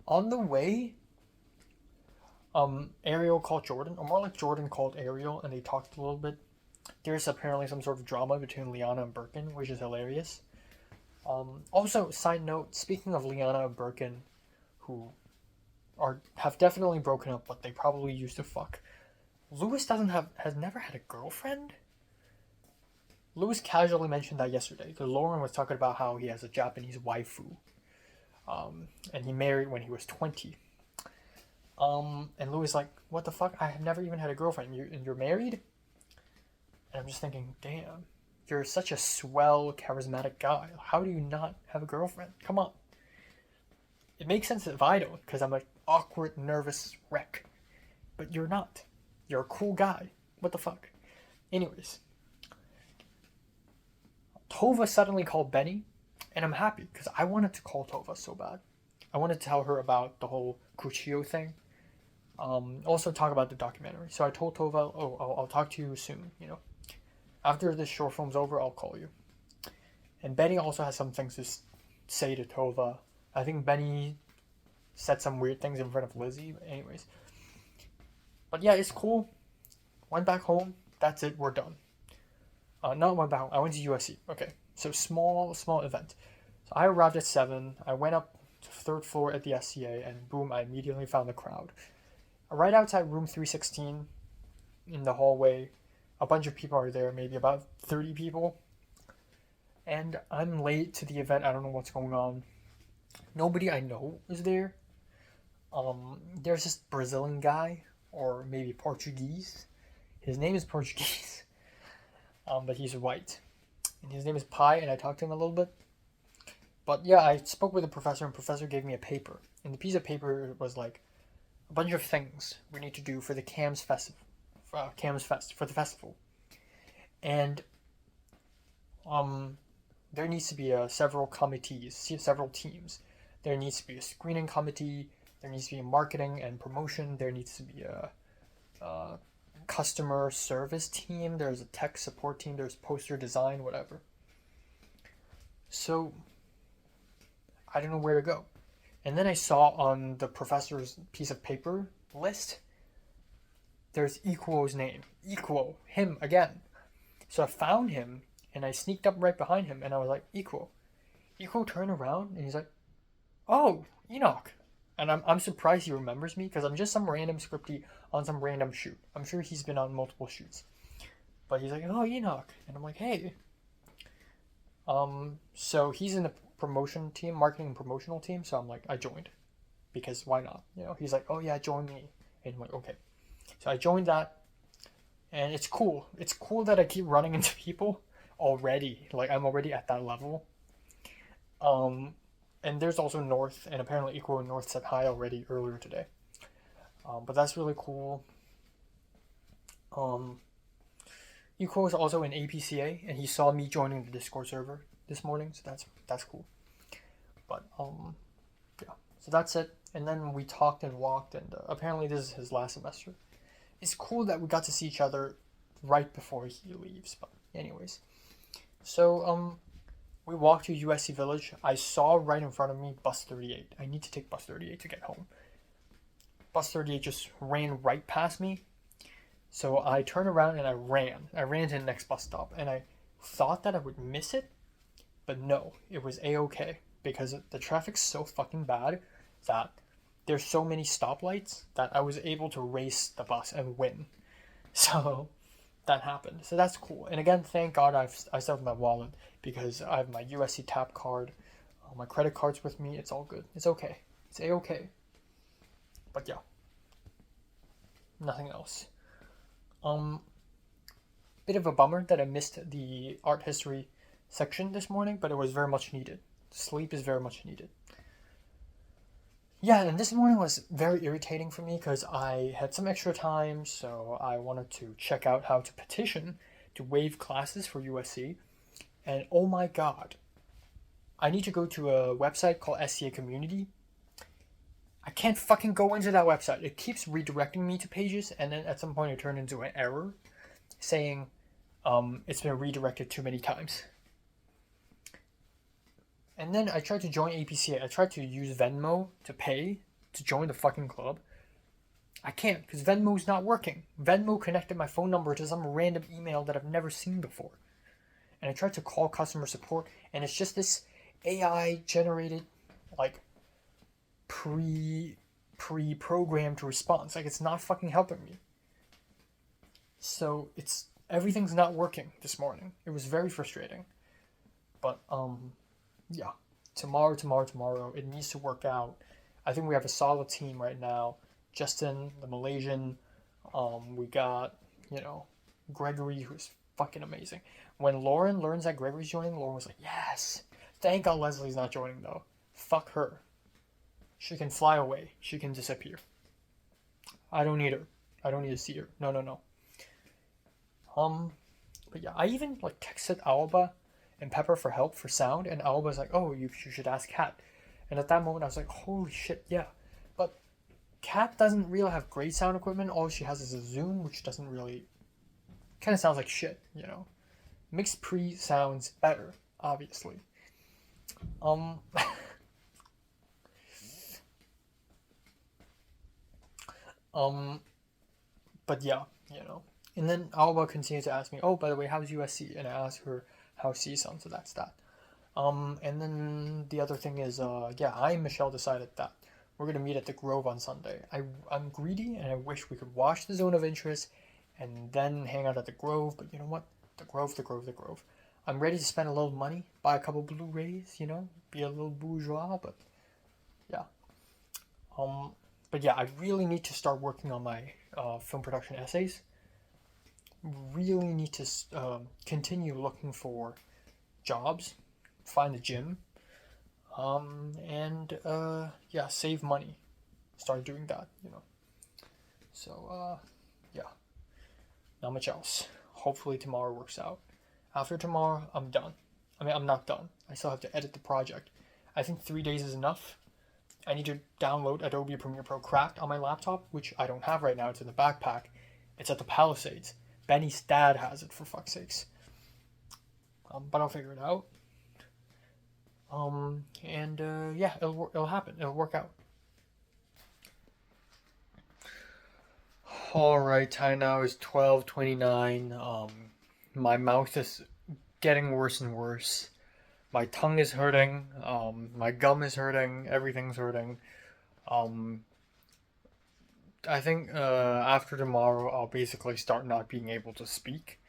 On the way, Ariel called Jordan, or more like Jordan called Ariel, and they talked a little bit. There's apparently some sort of drama between Liana and Birkin, which is hilarious. Also, side note, speaking of Liana and Birkin, who have definitely broken up, but they probably used to fuck. Lewis has never had a girlfriend? Lewis casually mentioned that yesterday, because Lauren was talking about how he has a Japanese waifu. And he married when he was 20. And Louis like, what the fuck? I have never even had a girlfriend. You're married? And I'm just thinking, damn, you're such a swell, charismatic guy. How do you not have a girlfriend? Come on. It makes sense if I don't, because I'm an awkward, nervous wreck. But you're not. You're a cool guy. What the fuck? Anyways. Tova suddenly called Benny. And I'm happy, because I wanted to call Tova so bad. I wanted to tell her about the whole Kuchio thing. Also talk about the documentary. So I told Tova, I'll talk to you soon, you know. After this short film's over, I'll call you. And Benny also has some things to say to Tova. I think Benny said some weird things in front of Lizzie. But anyways. But yeah, it's cool. Went back home. That's it. We're done. Not went back home. I went to USC. Okay. So small event. So I arrived at 7. I went up to the 3rd floor at the SCA, and boom, I immediately found the crowd. Right outside room 316 in the hallway, a bunch of people are there, maybe about 30 people. And I'm late to the event. I don't know what's going on. Nobody I know is there. There's this Brazilian guy, or maybe Portuguese. His name is Portuguese, but he's white. And his name is Pi, and I talked to him a little bit. But yeah, I spoke with the professor, and the professor gave me a paper. And the piece of paper was like a bunch of things we need to do for the Cams Fest, for the festival. And there needs to be several committees, several teams. There needs to be a screening committee. There needs to be a marketing and promotion. There needs to be a customer service team. There's a tech support team. There's poster design, whatever. So I don't know where to go. And then I saw on the professor's piece of paper list, there's Equo's name. Equo, him again. So I found him, and I sneaked up right behind him, and I was like, Equo. Equo turned around, and he's like, oh, Enoch. And I'm surprised he remembers me, because I'm just some random scripty on some random shoot. I'm sure he's been on multiple shoots. But he's like, oh, Enoch. And I'm like, hey. So he's in the promotion team, marketing and promotional team. So I'm like, I joined because why not? You know, he's like, oh yeah, join me, and I'm like, okay. So I joined that, and it's cool. It's cool that I keep running into people already. Like I'm already at that level. And there's also North, and apparently Equal and North said hi already earlier today. But that's really cool. Equal is also in APCA, and he saw me joining the Discord server this morning, so that's cool. But yeah, so that's it. And then we talked and walked, and apparently this is his last semester. It's cool that we got to see each other right before he leaves. But anyways, so we walked to USC Village. I saw right in front of me bus 38. I need to take bus 38 to get home. Bus 38 just ran right past me. So I turned around and I ran. I ran to the next bus stop, and I thought that I would miss it, but no, it was a-okay because the traffic's so fucking bad that there's so many stoplights that I was able to race the bus and win. So that happened. So that's cool. And again, thank God I still have my wallet because I have my USC tap card, my credit card's with me. It's all good. It's okay. It's a-okay. But yeah, nothing else. Bit of a bummer that I missed the art history section this morning, but it was very much needed. Sleep is very much needed. Yeah, and this morning was very irritating for me because I had some extra time, so I wanted to check out how to petition to waive classes for USC. And oh my god, I need to go to a website called SCA Community. I can't fucking go into that website. It keeps redirecting me to pages, and then at some point it turned into an error saying it's been redirected too many times. And then I tried to join APCA. I tried to use Venmo to pay to join the fucking club. I can't because Venmo's not working. Venmo connected my phone number to some random email that I've never seen before. And I tried to call customer support, and it's just this AI generated, like, pre-programmed response. Like, it's not fucking helping me. So everything's not working this morning. It was very frustrating. But yeah, tomorrow it needs to work out. I think we have a solid team right now. Justin, the Malaysian, we got, Gregory, who's fucking amazing. When Lauren learns that Gregory's joining, Lauren was like, yes, thank God Leslie's not joining though. Fuck her. She can fly away. She can disappear. I don't need her. I don't need to see her. No. But yeah, I even texted Alba and Pepper for help for sound, and Alba's like, oh, you should ask Kat. And at that moment, I was like, holy shit, yeah. But Kat doesn't really have great sound equipment. All she has is a Zoom, which doesn't really, kind of sounds like shit, Mixed pre sounds better, obviously. But yeah, And then Alba continued to ask me, oh, by the way, how's USC? And I asked her how CSUN, so that's that. And then the other thing is, I and Michelle decided that we're going to meet at the Grove on Sunday. I'm greedy, and I wish we could watch the Zone of Interest and then hang out at the Grove, but you know what? The Grove. I'm ready to spend a little money, buy a couple Blu-rays, be a little bourgeois, but yeah. But yeah, I really need to start working on my film production essays. Really need to continue looking for jobs, find a gym, and save money. Start doing that, So, yeah, not much else. Hopefully tomorrow works out. After tomorrow, I'm done. I'm not done. I still have to edit the project. I think 3 days is enough. I need to download Adobe Premiere Pro Cracked on my laptop, which I don't have right now. It's in the backpack. It's at the Palisades. Benny's dad has it, for fuck's sakes. But I'll figure it out. It'll happen. It'll work out. Alright, time now is 12:29. My mouth is getting worse and worse. My tongue is hurting. My gum is hurting. Everything's hurting. I think after tomorrow I'll basically start not being able to speak.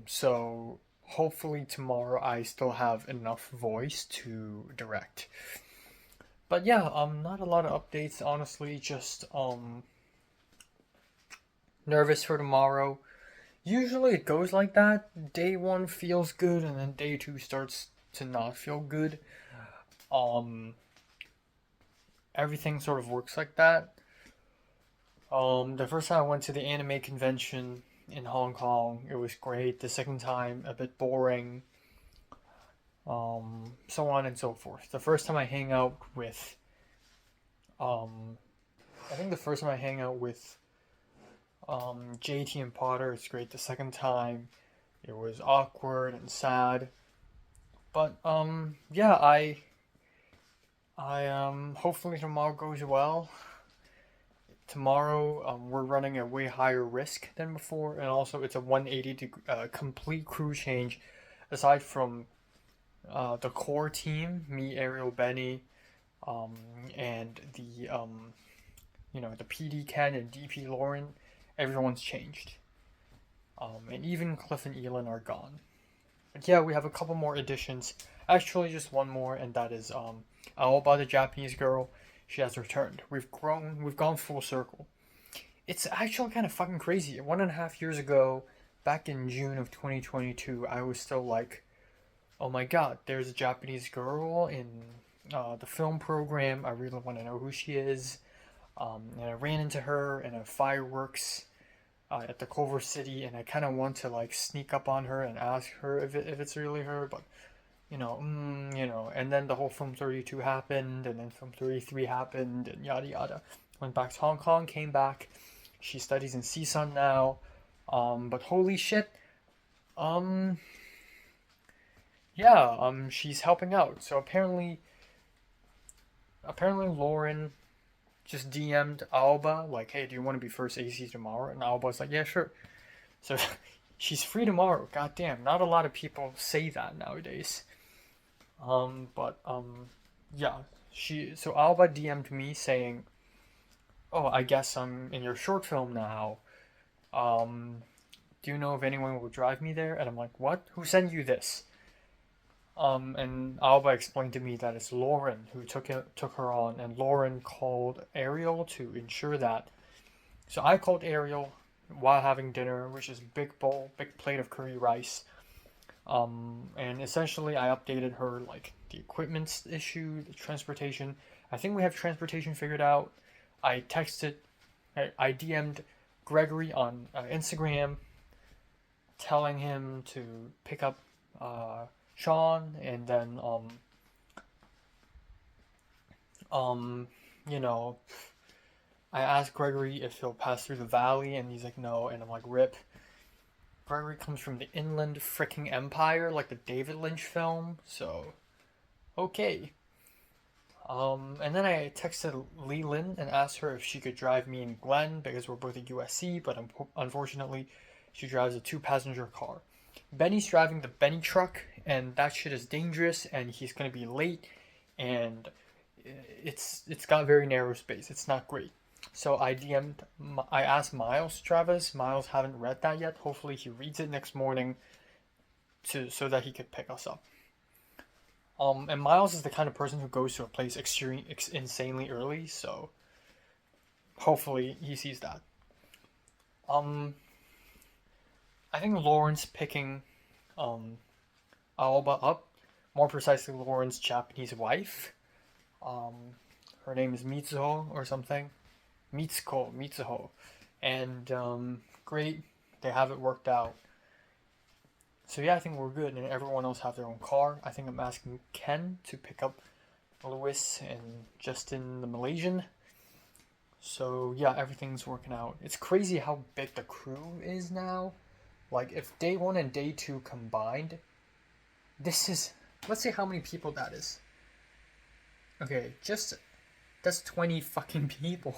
So hopefully tomorrow I still have enough voice to direct. But yeah, not a lot of updates, honestly, just nervous for tomorrow. Usually it goes like that. Day 1 feels good and then day 2 starts to not feel good. Everything sort of works like that. The first time I went to the anime convention in Hong Kong, it was great. The second time, a bit boring. So on and so forth. The first time I hang out with, I think the first time I hang out with, JT and Potter, it's great. The second time, it was awkward and sad. But, yeah, hopefully tomorrow goes well. Tomorrow, we're running a way higher risk than before, and also it's a 180 complete crew change. Aside from the core team, me, Ariel, Benny, and the the PD Ken and DP Lauren, everyone's changed. And even Cliff and Elon are gone. But yeah, we have a couple more additions. Actually, just one more, and that is Aoba, the Japanese girl. She has returned. We've gone full circle. It's actually kind of fucking crazy. 1.5 years ago, back in June of 2022, I was still like, oh my god, there's a Japanese girl in the film program. I really want to know who she is. And I ran into her in a fireworks at the Culver City, and I kind of want to like sneak up on her and ask her if it's really her, but and then the whole Film 32 happened, and then Film 33 happened, and yada yada. Went back to Hong Kong, came back. She studies in CSUN now, but holy shit, she's helping out. So apparently Lauren just DM'd Alba like, hey, do you want to be first AC tomorrow? And Alba's like, yeah, sure. So she's free tomorrow. Goddamn, not a lot of people say that nowadays. Yeah, so Alba DM'd me saying, oh, I guess I'm in your short film now. Do you know if anyone will drive me there? And I'm like, what? Who sent you this? And Alba explained to me that it's Lauren who took her on, and Lauren called Ariel to ensure that. So I called Ariel while having dinner, which is big plate of curry rice. And essentially I updated her like the equipment issue, the transportation. I think we have transportation figured out. I DM'd Gregory on Instagram, telling him to pick up Sean, and then I asked Gregory if he'll pass through the valley, and he's like no, and I'm like rip. Gregory comes from the Inland Fricking Empire, like the David Lynch film, so okay. And then I texted Lee Lin and asked her if she could drive me and Glenn because we're both at USC, but unfortunately she drives a 2-passenger car. Benny's driving the Benny truck, and that shit is dangerous, and he's gonna be late, and it's got very narrow space. It's not great. So I asked Miles Travis. Miles haven't read that yet. Hopefully he reads it next morning so that he could pick us up. And Miles is the kind of person who goes to a place insanely early, so hopefully he sees that. I think Lauren's picking Aoba up, more precisely Lauren's Japanese wife. Her name is Mitsuho or something. Mitsuho. And great, they have it worked out. So yeah, I think we're good, and everyone else have their own car. I think I'm asking Ken to pick up Lewis and Justin the Malaysian. So yeah, everything's working out. It's crazy how big the crew is now. Like if day 1 and day 2 combined, this is, let's see how many people that is. Okay, that's 20 fucking people.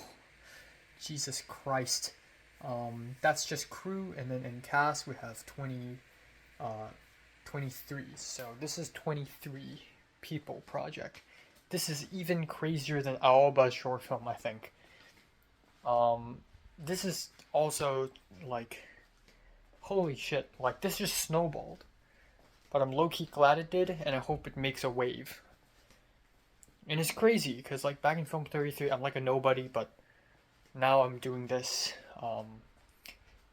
Jesus Christ. That's just crew, and then in cast we have 23. So this is 23 people project. This is even crazier than Aoba's short film, I think. This is also like, holy shit, like this just snowballed. but I'm low-key glad it did, and I hope it makes a wave. And it's crazy, because like back in Film 33, I'm like a nobody, but now I'm doing this.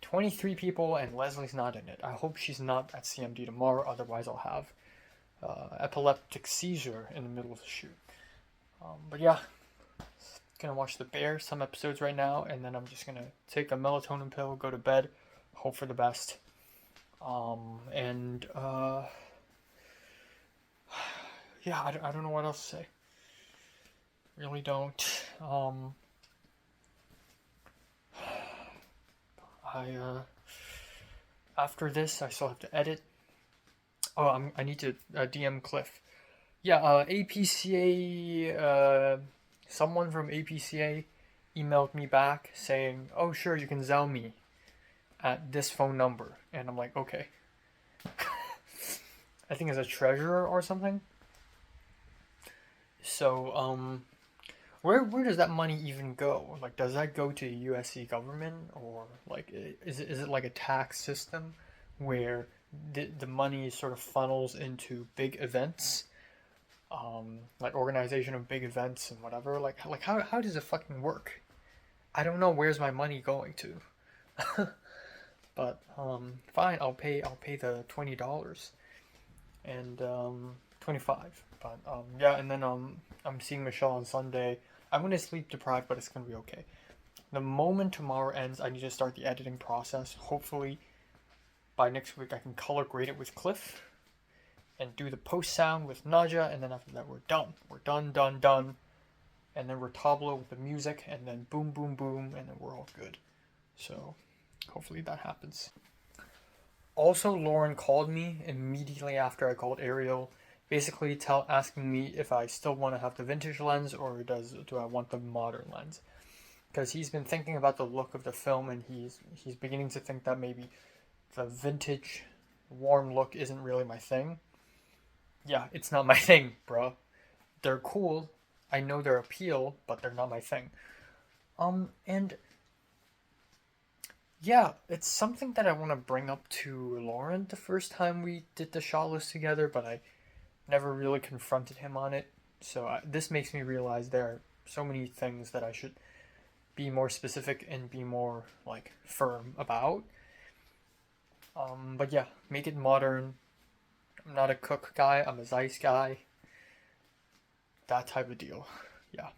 23 people, and Leslie's not in it. I hope she's not at CMD tomorrow, otherwise I'll have epileptic seizure in the middle of the shoot. But yeah, gonna watch The Bear, some episodes right now, and then I'm just gonna take a melatonin pill, go to bed, hope for the best. Yeah, I don't know what else to say. Really don't. After this, I still have to edit. Oh, I need to DM Cliff. Yeah, APCA, someone from APCA emailed me back saying, oh, sure, you can Zell me at this phone number. And I'm like, okay. I think it's a treasurer or something. So, where does that money even go? Like, does that go to the USC government, or like is it like a tax system where the money sort of funnels into big events, like organization of big events and whatever? Like how does it fucking work? I don't know where's my money going to. But fine, I'll pay the $20 and 25. But yeah, and then I'm seeing Michelle on Sunday. I'm gonna sleep deprived, but it's gonna be okay. The moment tomorrow ends, I need to start the editing process. Hopefully, by next week, I can color grade it with Cliff and do the post sound with Naja, and then after that, we're done. We're done. And then we're tableau with the music, and then boom, boom, boom, and then we're all good. So, hopefully that happens. Also, Lauren called me immediately after I called Ariel, basically asking me if I still want to have the vintage lens or do I want the modern lens. Because he's been thinking about the look of the film, and he's beginning to think that maybe the vintage warm look isn't really my thing. Yeah, it's not my thing, bro. They're cool. I know their appeal, but they're not my thing. And yeah, it's something that I want to bring up to Lauren the first time we did the shot list together, but I never really confronted him on it. So this makes me realize there are so many things that I should be more specific and be more like firm about. But yeah, make it modern. I'm not a Cook guy, I'm a Zeiss guy. That type of deal. Yeah.